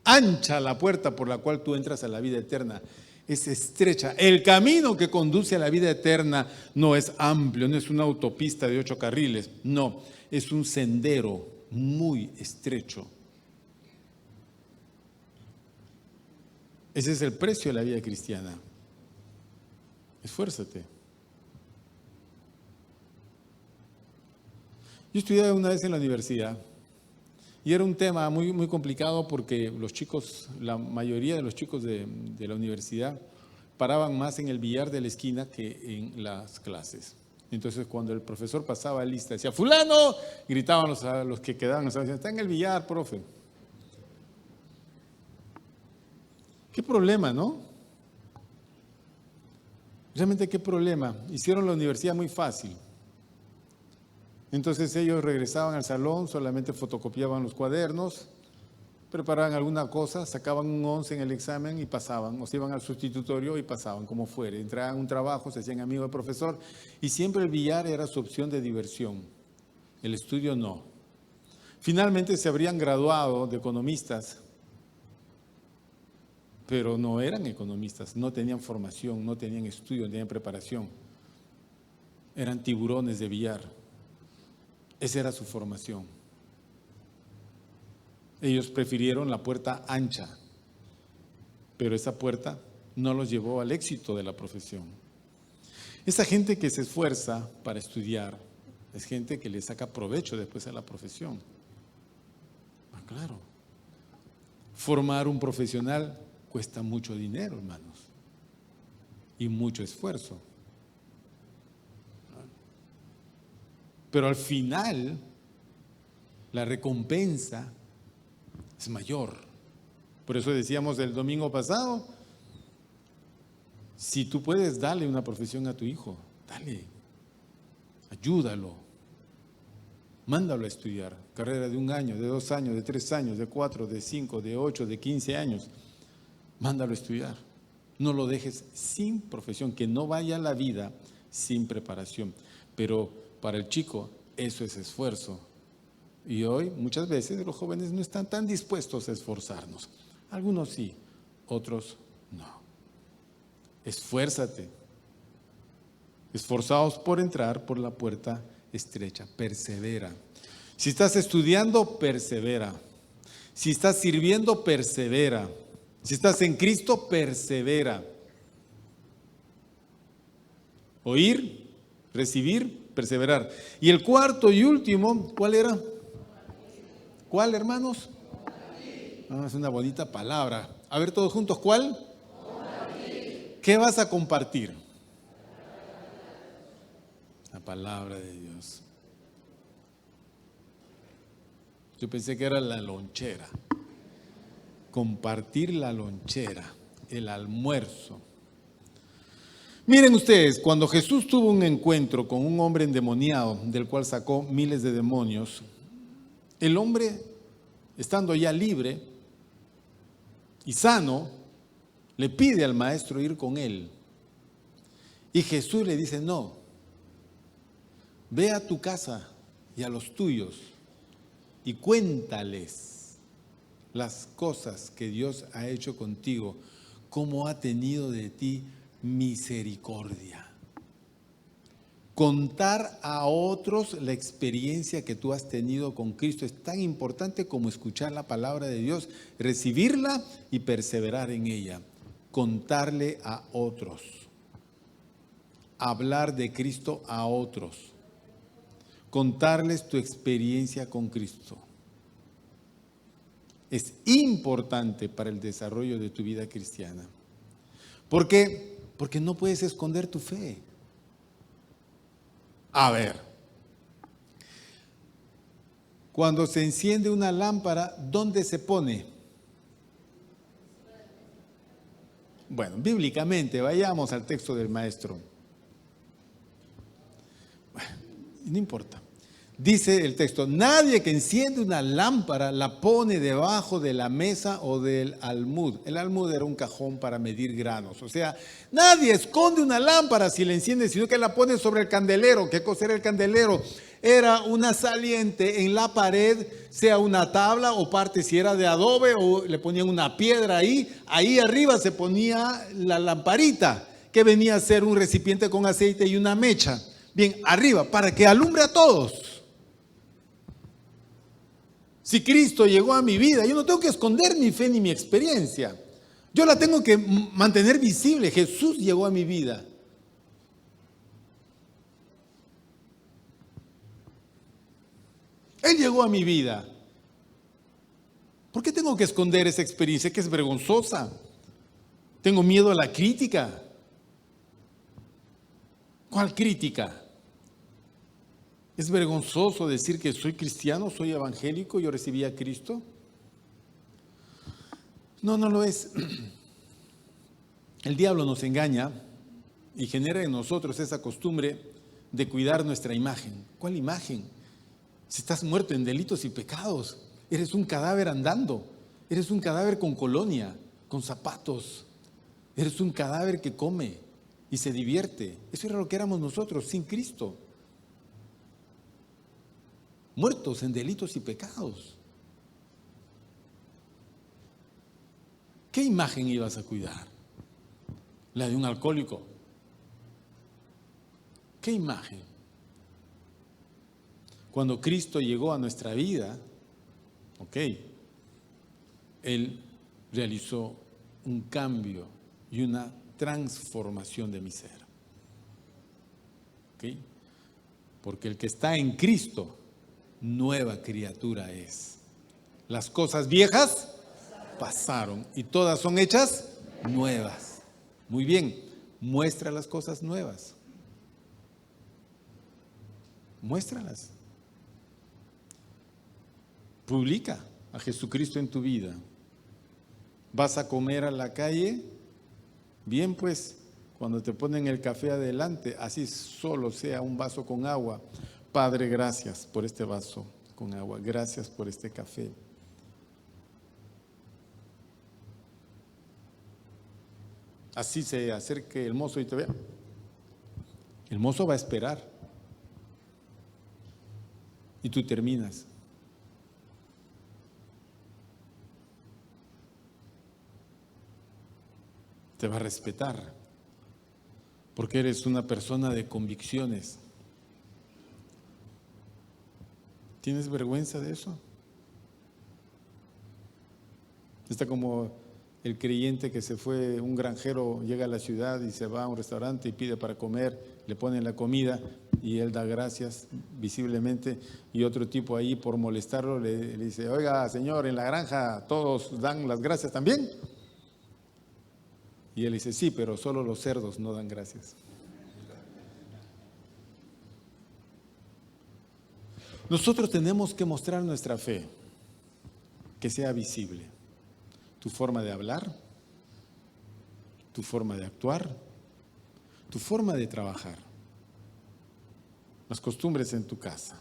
ancha la puerta por la cual tú entras a la vida eterna. Es estrecha. El camino que conduce a la vida eterna no es amplio, no es una autopista de 8 carriles, no, es un sendero muy estrecho. Ese es el precio de la vida cristiana. Esfuérzate. Yo estudié una vez en la universidad y era un tema muy, muy complicado porque los chicos, la mayoría de los chicos de la universidad paraban más en el billar de la esquina que en las clases. Entonces cuando el profesor pasaba lista, decía, fulano, gritaban los que quedaban, está en el billar, profe. ¿Qué problema, no? Realmente qué problema. Hicieron la universidad muy fácil. Entonces ellos regresaban al salón, solamente fotocopiaban los cuadernos, preparaban alguna cosa, sacaban un 11 en el examen y pasaban, o se iban al sustitutorio y pasaban, como fuere. Entraban a un trabajo, se hacían amigos del profesor y siempre el billar era su opción de diversión, el estudio no. Finalmente se habrían graduado de economistas pero no eran economistas, no tenían formación, no tenían estudio, no tenían preparación. Eran tiburones de billar. Esa era su formación. Ellos prefirieron la puerta ancha, pero esa puerta no los llevó al éxito de la profesión. Esa gente que se esfuerza para estudiar es gente que le saca provecho después a la profesión. Claro. Formar un profesional cuesta mucho dinero, hermanos, y mucho esfuerzo. Pero al final, la recompensa es mayor. Por eso decíamos el domingo pasado, si tú puedes darle una profesión a tu hijo, dale, ayúdalo, mándalo a estudiar, carrera de 1 año, de 2 años, de 3 años, de 4, de 5, de 8, de 15 años, mándalo a estudiar. No lo dejes sin profesión, que no vaya a la vida sin preparación. Pero para el chico eso es esfuerzo. Y hoy muchas veces los jóvenes no están tan dispuestos a esforzarnos. Algunos sí, otros no. Esfuérzate. Esforzaos por entrar por la puerta estrecha. Persevera. Si estás estudiando, persevera. Si estás sirviendo, persevera. Si estás en Cristo, persevera. Oír, recibir, perseverar. Y el cuarto y último, ¿cuál era? ¿Cuál, hermanos? Es una bonita palabra. A ver todos juntos, ¿cuál? ¿Qué vas a compartir? La palabra de Dios. Yo pensé que era la lonchera. Compartir la lonchera, el almuerzo. Miren ustedes, cuando Jesús tuvo un encuentro con un hombre endemoniado, del cual sacó miles de demonios, el hombre, estando ya libre y sano, le pide al maestro ir con él. Y Jesús le dice, no, ve a tu casa y a los tuyos y cuéntales las cosas que Dios ha hecho contigo, cómo ha tenido de ti misericordia. Contar a otros la experiencia que tú has tenido con Cristo es tan importante como escuchar la palabra de Dios, recibirla y perseverar en ella. Contarle a otros. Hablar de Cristo a otros. Contarles tu experiencia con Cristo. Es importante para el desarrollo de tu vida cristiana. ¿Por qué? Porque no puedes esconder tu fe. A ver, cuando se enciende una lámpara, ¿dónde se pone? Bueno, bíblicamente, vayamos al texto del maestro. Bueno, no importa. Dice el texto, nadie que enciende una lámpara la pone debajo de la mesa o del almud. El almud era un cajón para medir granos. O sea, nadie esconde una lámpara si la enciende, sino que la pone sobre el candelero. ¿Qué cosa era el candelero? Era una saliente en la pared, sea una tabla o parte si era de adobe o le ponían una piedra ahí. Ahí arriba se ponía la lamparita, que venía a ser un recipiente con aceite y una mecha. Bien, arriba, para que alumbre a todos. Si Cristo llegó a mi vida, yo no tengo que esconder mi fe ni mi experiencia. Yo la tengo que mantener visible. Jesús llegó a mi vida. Él llegó a mi vida. ¿Por qué tengo que esconder esa experiencia que es vergonzosa? Tengo miedo a la crítica. ¿Cuál crítica? ¿Es vergonzoso decir que soy cristiano, soy evangélico, yo recibí a Cristo? No, no lo es. El diablo nos engaña y genera en nosotros esa costumbre de cuidar nuestra imagen. ¿Cuál imagen? Si estás muerto en delitos y pecados, eres un cadáver andando, eres un cadáver con colonia, con zapatos, eres un cadáver que come y se divierte. Eso era lo que éramos nosotros sin Cristo. Muertos en delitos y pecados. ¿Qué imagen ibas a cuidar? ¿La de un alcohólico? ¿Qué imagen? Cuando Cristo llegó a nuestra vida, Él realizó un cambio y una transformación de mi ser. Porque el que está en Cristo, nueva criatura es. Las cosas viejas pasaron y todas son hechas nuevas. Muy bien, muestra las cosas nuevas. Muéstralas. Publica a Jesucristo en tu vida. ¿Vas a comer a la calle? Bien, pues, cuando te ponen el café adelante, así solo sea un vaso con agua. Padre, gracias por este vaso con agua. Gracias por este café. Así se acerque el mozo y te vea. El mozo va a esperar. Y tú terminas. Te va a respetar. Porque eres una persona de convicciones. ¿Tienes vergüenza de eso? Está como el creyente que se fue, un granjero llega a la ciudad y se va a un restaurante y pide para comer, le ponen la comida y él da gracias visiblemente, y otro tipo ahí por molestarlo le dice: oiga, señor, en la granja todos dan las gracias también. Y él dice: sí, pero solo los cerdos no dan gracias. Nosotros tenemos que mostrar nuestra fe, que sea visible. Tu forma de hablar, tu forma de actuar, tu forma de trabajar, las costumbres en tu casa,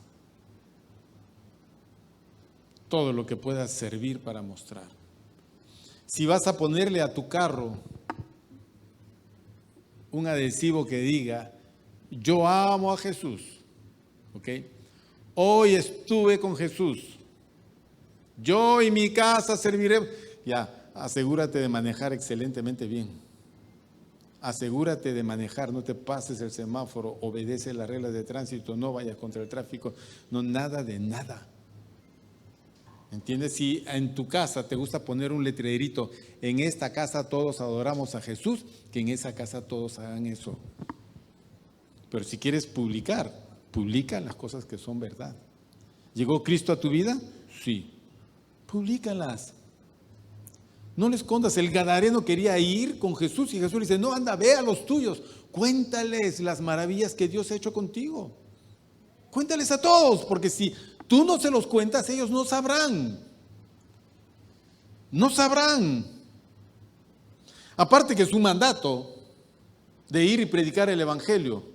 todo lo que pueda servir para mostrar. Si vas a ponerle a tu carro un adhesivo que diga: yo amo a Jesús, hoy estuve con Jesús, yo y mi casa serviré. Ya, asegúrate de manejar excelentemente bien. Asegúrate de manejar, no te pases el semáforo, obedece las reglas de tránsito, no vayas contra el tráfico, no, nada de nada. ¿Entiendes? Si en tu casa te gusta poner un letrerito: en esta casa todos adoramos a Jesús, que en esa casa todos hagan eso. Pero si quieres publicar, publica las cosas que son verdad. ¿Llegó Cristo a tu vida? Sí. Públicalas. No le escondas. El gadareno quería ir con Jesús y Jesús le dice: no, anda, ve a los tuyos, cuéntales las maravillas que Dios ha hecho contigo. Cuéntales a todos, porque si tú no se los cuentas, ellos no sabrán. No sabrán. Aparte que es un mandato de ir y predicar el evangelio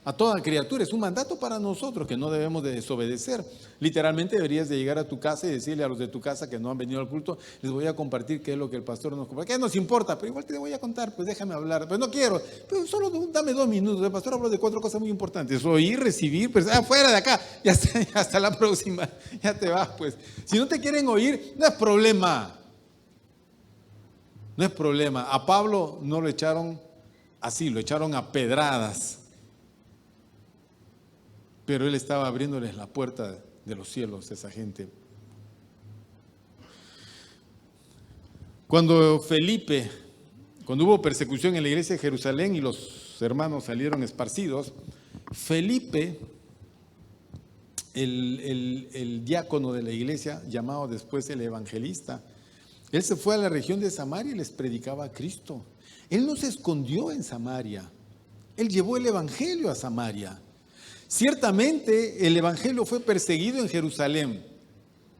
a toda criatura, es un mandato para nosotros que no debemos de desobedecer. Literalmente deberías de llegar a tu casa y decirle a los de tu casa que no han venido al culto: les voy a compartir qué es lo que el pastor nos comparte. ¿Qué nos importa? Pero igual te voy a contar, pues déjame hablar. Pues no quiero, pero solo dame 2 minutos. El pastor habló de 4 cosas muy importantes: oír, recibir, pues fuera de acá, ya hasta la próxima, ya te vas pues. Si no te quieren oír, no es problema. No es problema. A Pablo no lo echaron así, lo echaron a pedradas. Pero él estaba abriéndoles la puerta de los cielos a esa gente. Cuando hubo persecución en la iglesia de Jerusalén y los hermanos salieron esparcidos, Felipe, el diácono de la iglesia, llamado después el evangelista, él se fue a la región de Samaria y les predicaba a Cristo. Él no se escondió en Samaria, él llevó el evangelio a Samaria. Ciertamente el evangelio fue perseguido en Jerusalén.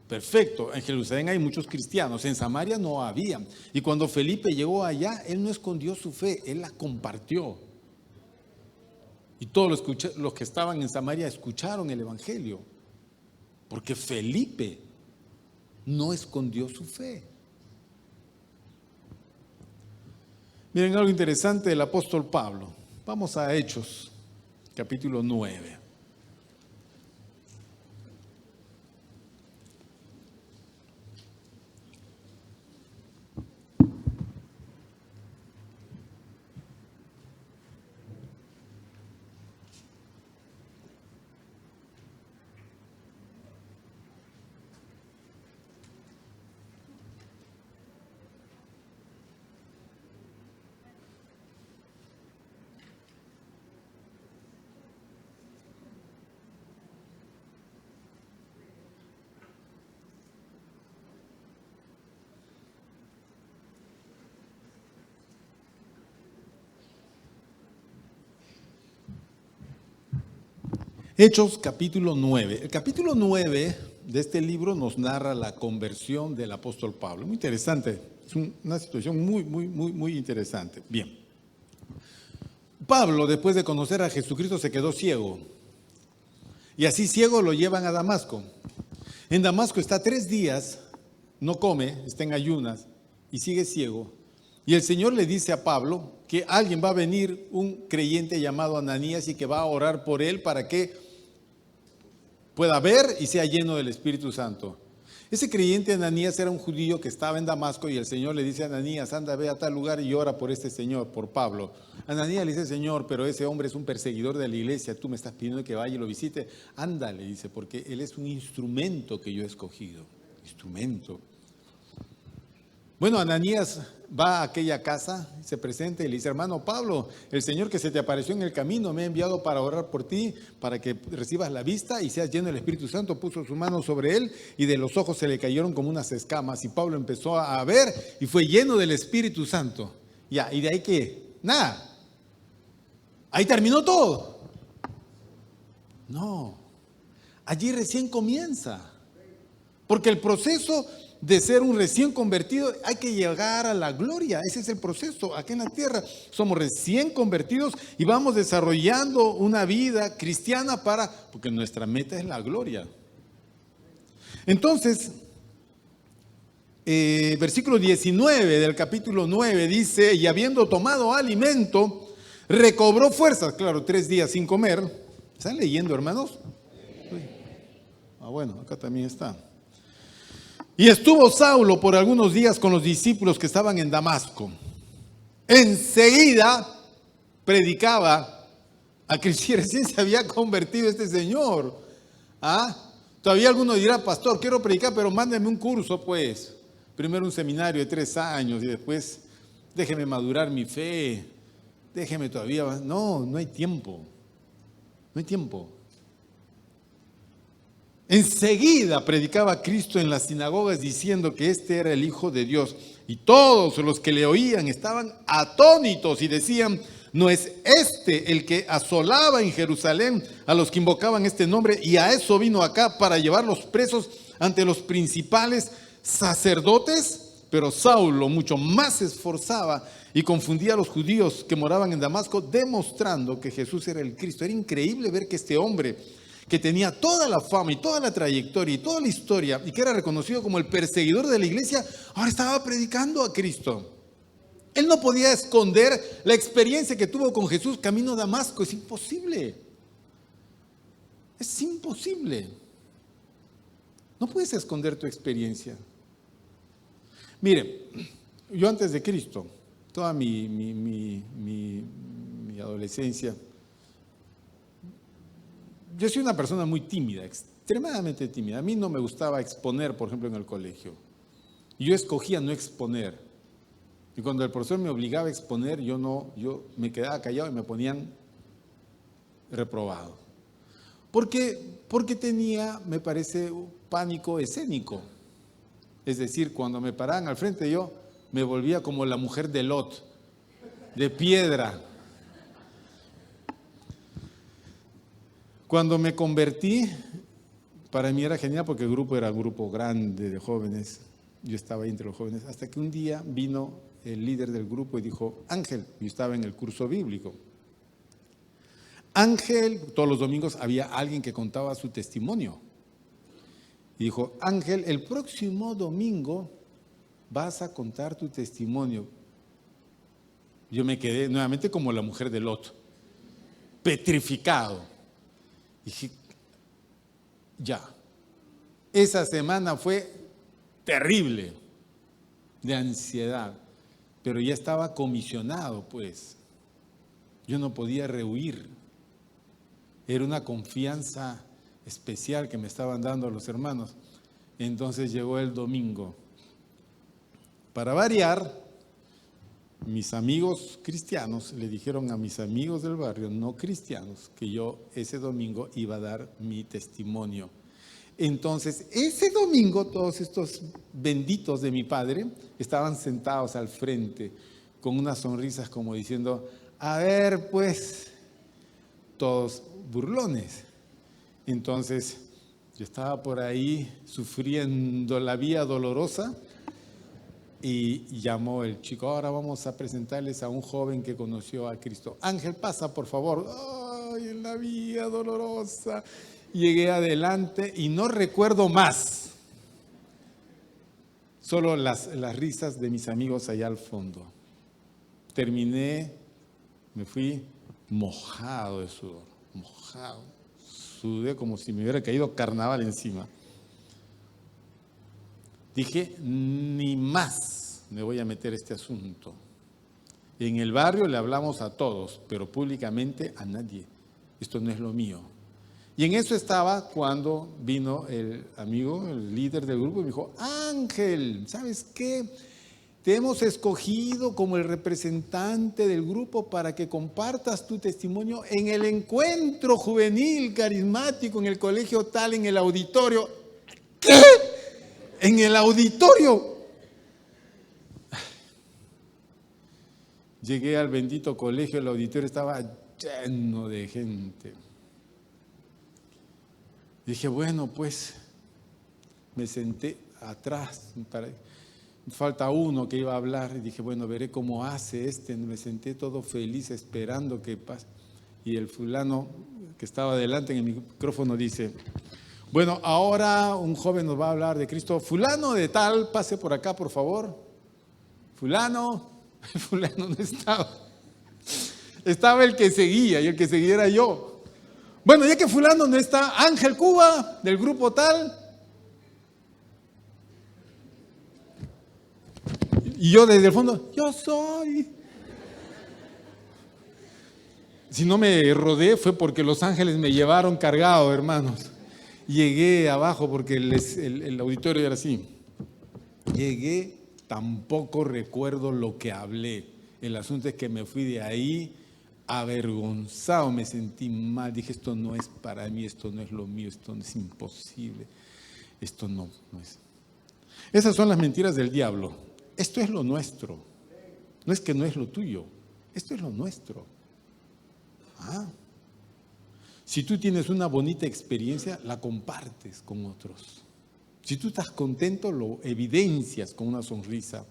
Perfecto, en Jerusalén hay muchos cristianos, en Samaria no había. Y cuando Felipe llegó allá, él no escondió su fe, él la compartió. Y todos los que estaban en Samaria escucharon el evangelio, porque Felipe no escondió su fe. Miren algo interesante del apóstol Pablo. Vamos a Hechos, capítulo 9. Hechos capítulo 9. El capítulo 9 de este libro nos narra la conversión del apóstol Pablo. Muy interesante, es una situación muy interesante. Bien. Pablo, después de conocer a Jesucristo, se quedó ciego. Y así ciego lo llevan a Damasco. En Damasco está 3 días, no come, está en ayunas y sigue ciego. Y el Señor le dice a Pablo que alguien va a venir, un creyente llamado Ananías, y que va a orar por él para que pueda ver y sea lleno del Espíritu Santo. Ese creyente Ananías era un judío que estaba en Damasco y el Señor le dice a Ananías: anda, ve a tal lugar y ora por este señor, por Pablo. Ananías le dice: Señor, pero ese hombre es un perseguidor de la iglesia, tú me estás pidiendo que vaya y lo visite. Anda, le dice, porque él es un instrumento que yo he escogido. Instrumento. Bueno, Ananías va a aquella casa, se presenta y le dice: hermano Pablo, el Señor que se te apareció en el camino me ha enviado para orar por ti, para que recibas la vista y seas lleno del Espíritu Santo. Puso su mano sobre él y de los ojos se le cayeron como unas escamas. Y Pablo empezó a ver y fue lleno del Espíritu Santo. Ya, ¿y de ahí qué? Nada. Ahí terminó todo. No, allí recién comienza. Porque el proceso de ser un recién convertido, hay que llegar a la gloria. Ese es el proceso. Aquí en la tierra somos recién convertidos y vamos desarrollando una vida cristiana porque nuestra meta es la gloria. Entonces, versículo 19 del capítulo 9 dice: y habiendo tomado alimento, recobró fuerzas. Claro, 3 días sin comer. ¿Están leyendo, hermanos? Bueno, acá también está. Y estuvo Saulo por algunos días con los discípulos que estaban en Damasco. Enseguida predicaba a Cristo. Recién se había convertido este señor. Todavía alguno dirá: pastor, quiero predicar, pero mándeme un curso, pues. Primero un seminario de 3 años y después déjeme madurar mi fe. Déjeme todavía. No hay tiempo. No hay tiempo. Enseguida predicaba Cristo en las sinagogas diciendo que este era el Hijo de Dios. Y todos los que le oían estaban atónitos y decían: ¿no es este el que asolaba en Jerusalén a los que invocaban este nombre? Y a eso vino acá, para llevarlos presos ante los principales sacerdotes. Pero Saulo mucho más se esforzaba y confundía a los judíos que moraban en Damasco, demostrando que Jesús era el Cristo. Era increíble ver que este hombre, que tenía toda la fama y toda la trayectoria y toda la historia, y que era reconocido como el perseguidor de la iglesia, ahora estaba predicando a Cristo. Él no podía esconder la experiencia que tuvo con Jesús camino a Damasco. Es imposible. Es imposible. No puedes esconder tu experiencia. Mire, yo antes de Cristo, toda mi adolescencia, yo soy una persona muy tímida, extremadamente tímida. A mí no me gustaba exponer, por ejemplo, en el colegio. Yo escogía no exponer. Y cuando el profesor me obligaba a exponer, yo me quedaba callado y me ponían reprobado. Porque tenía, me parece, un pánico escénico. Es decir, cuando me paraban al frente, yo me volvía como la mujer de Lot, de piedra. Cuando me convertí, para mí era genial porque el grupo era un grupo grande de jóvenes. Yo estaba ahí entre los jóvenes, hasta que un día vino el líder del grupo y dijo: Ángel, yo estaba en el curso bíblico. Ángel, todos los domingos había alguien que contaba su testimonio. Y dijo: Ángel, el próximo domingo vas a contar tu testimonio. Yo me quedé nuevamente como la mujer de Lot, petrificado. Dije: ya. Esa semana fue terrible de ansiedad, pero ya estaba comisionado, pues. Yo no podía rehuir. Era una confianza especial que me estaban dando los hermanos. Entonces llegó el domingo. Para variar, mis amigos cristianos le dijeron a mis amigos del barrio no cristianos que yo ese domingo iba a dar mi testimonio. Entonces, ese domingo todos estos benditos de mi padre estaban sentados al frente con unas sonrisas como diciendo: a ver, pues, todos burlones. Entonces, yo estaba por ahí sufriendo la vía dolorosa y llamó el chico, ahora vamos a presentarles a un joven que conoció a Cristo. Ángel, pasa por favor. Ay, en la vía dolorosa. Llegué adelante y no recuerdo más. Solo las risas de mis amigos allá al fondo. Terminé, me fui mojado de sudor, mojado. Sudé como si me hubiera caído carnaval encima. Dije, ni más me voy a meter este asunto. En el barrio le hablamos a todos, pero públicamente a nadie. Esto no es lo mío. Y en eso estaba cuando vino el amigo, el líder del grupo, y me dijo, Ángel, ¿sabes qué? Te hemos escogido como el representante del grupo para que compartas tu testimonio en el encuentro juvenil carismático en el colegio tal, en el auditorio. ¿Qué? En el auditorio. Llegué al bendito colegio, el auditorio estaba lleno de gente. Dije, bueno, pues me senté atrás, falta uno que iba a hablar, y dije, bueno, veré cómo hace este. Me senté todo feliz esperando que pase. Y el fulano que estaba delante en el micrófono dice, bueno, ahora un joven nos va a hablar de Cristo. Fulano de tal, pase por acá, por favor. Fulano no estaba. Estaba el que seguía, y el que seguía era yo. Bueno, ya que fulano no está, Ángel Cuba, del grupo tal. Y yo desde el fondo, yo soy. Si no me rodé fue porque los ángeles me llevaron cargado, hermanos. Llegué abajo porque el auditorio era así. Llegué, tampoco recuerdo lo que hablé. El asunto es que me fui de ahí avergonzado, me sentí mal. Dije, esto no es para mí, esto no es lo mío, esto no es imposible. Esto no es. Esas son las mentiras del diablo. Esto es lo nuestro. No es que no es lo tuyo. Esto es lo nuestro. Si tú tienes una bonita experiencia, la compartes con otros. Si tú estás contento, lo evidencias con una sonrisa.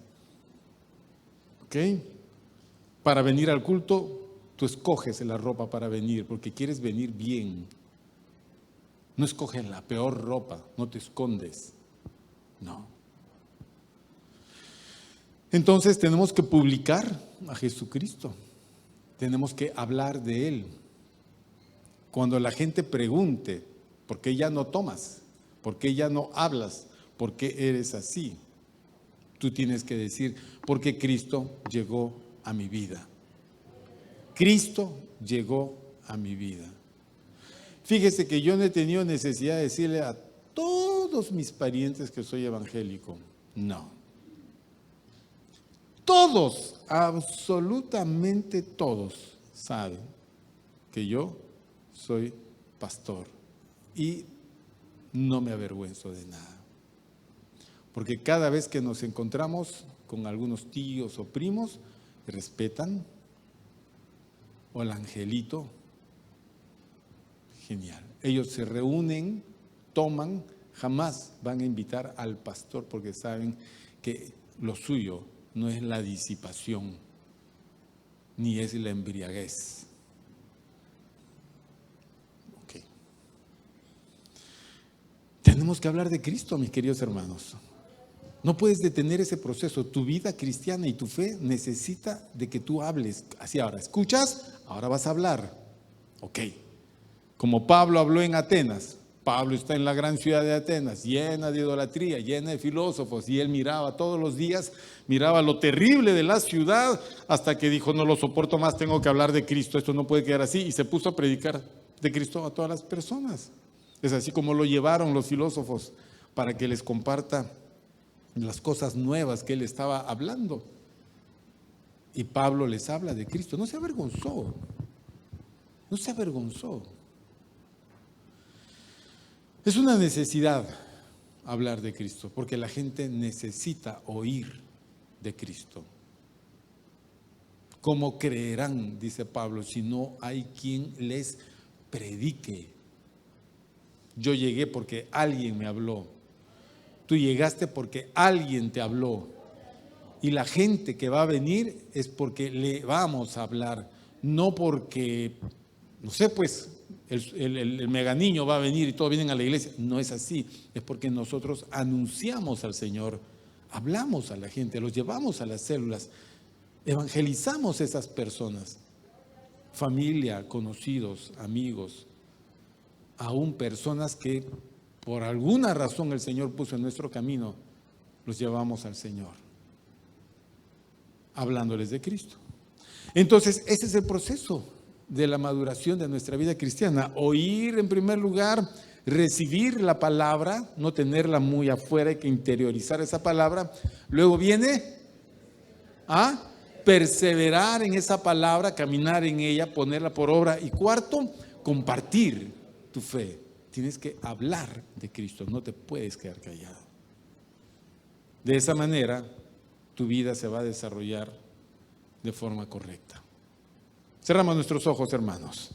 ¿Ok? Para venir al culto, tú escoges la ropa para venir porque quieres venir bien. No escoges la peor ropa, no te escondes. No. Entonces tenemos que publicar a Jesucristo. Tenemos que hablar de Él. Cuando la gente pregunte, ¿por qué ya no tomas? ¿Por qué ya no hablas? ¿Por qué eres así? Tú tienes que decir, porque Cristo llegó a mi vida. Cristo llegó a mi vida. Fíjese que yo no he tenido necesidad de decirle a todos mis parientes que soy evangélico. No. Todos, absolutamente todos, saben que yo soy pastor y no me avergüenzo de nada. Porque cada vez que nos encontramos con algunos tíos o primos, respetan. Hola, Angelito. Genial. Ellos se reúnen, toman, jamás van a invitar al pastor porque saben que lo suyo no es la disipación, ni es la embriaguez. Okay. Tenemos que hablar de Cristo, mis queridos hermanos. No puedes detener ese proceso. Tu vida cristiana y tu fe necesita de que tú hables. Así ahora, ¿escuchas? Ahora vas a hablar. Ok. Como Pablo habló en Atenas. Pablo está en la gran ciudad de Atenas, llena de idolatría, llena de filósofos, y él miraba todos los días, miraba lo terrible de la ciudad, hasta que dijo, no lo soporto más, tengo que hablar de Cristo, esto no puede quedar así, y se puso a predicar de Cristo a todas las personas. Es así como lo llevaron los filósofos, para que les comparta las cosas nuevas que él estaba hablando. Y Pablo les habla de Cristo, no se avergonzó, no se avergonzó. Es una necesidad hablar de Cristo, porque la gente necesita oír de Cristo. ¿Cómo creerán, dice Pablo, si no hay quien les predique? Yo llegué porque alguien me habló. Tú llegaste porque alguien te habló. Y la gente que va a venir es porque le vamos a hablar, no porque, no sé, pues el mega niño va a venir y todos vienen a la iglesia. No es así, es porque nosotros anunciamos al Señor, hablamos a la gente, los llevamos a las células, evangelizamos a esas personas, familia, conocidos, amigos, aún personas que por alguna razón el Señor puso en nuestro camino, los llevamos al Señor, hablándoles de Cristo. Entonces, ese es el proceso de la maduración de nuestra vida cristiana. Oír en primer lugar, recibir la palabra, no tenerla muy afuera, hay que interiorizar esa palabra. Luego viene a perseverar en esa palabra, caminar en ella, ponerla por obra. Y cuarto, compartir tu fe. Tienes que hablar de Cristo, no te puedes quedar callado. De esa manera, tu vida se va a desarrollar de forma correcta. Cerramos nuestros ojos, hermanos.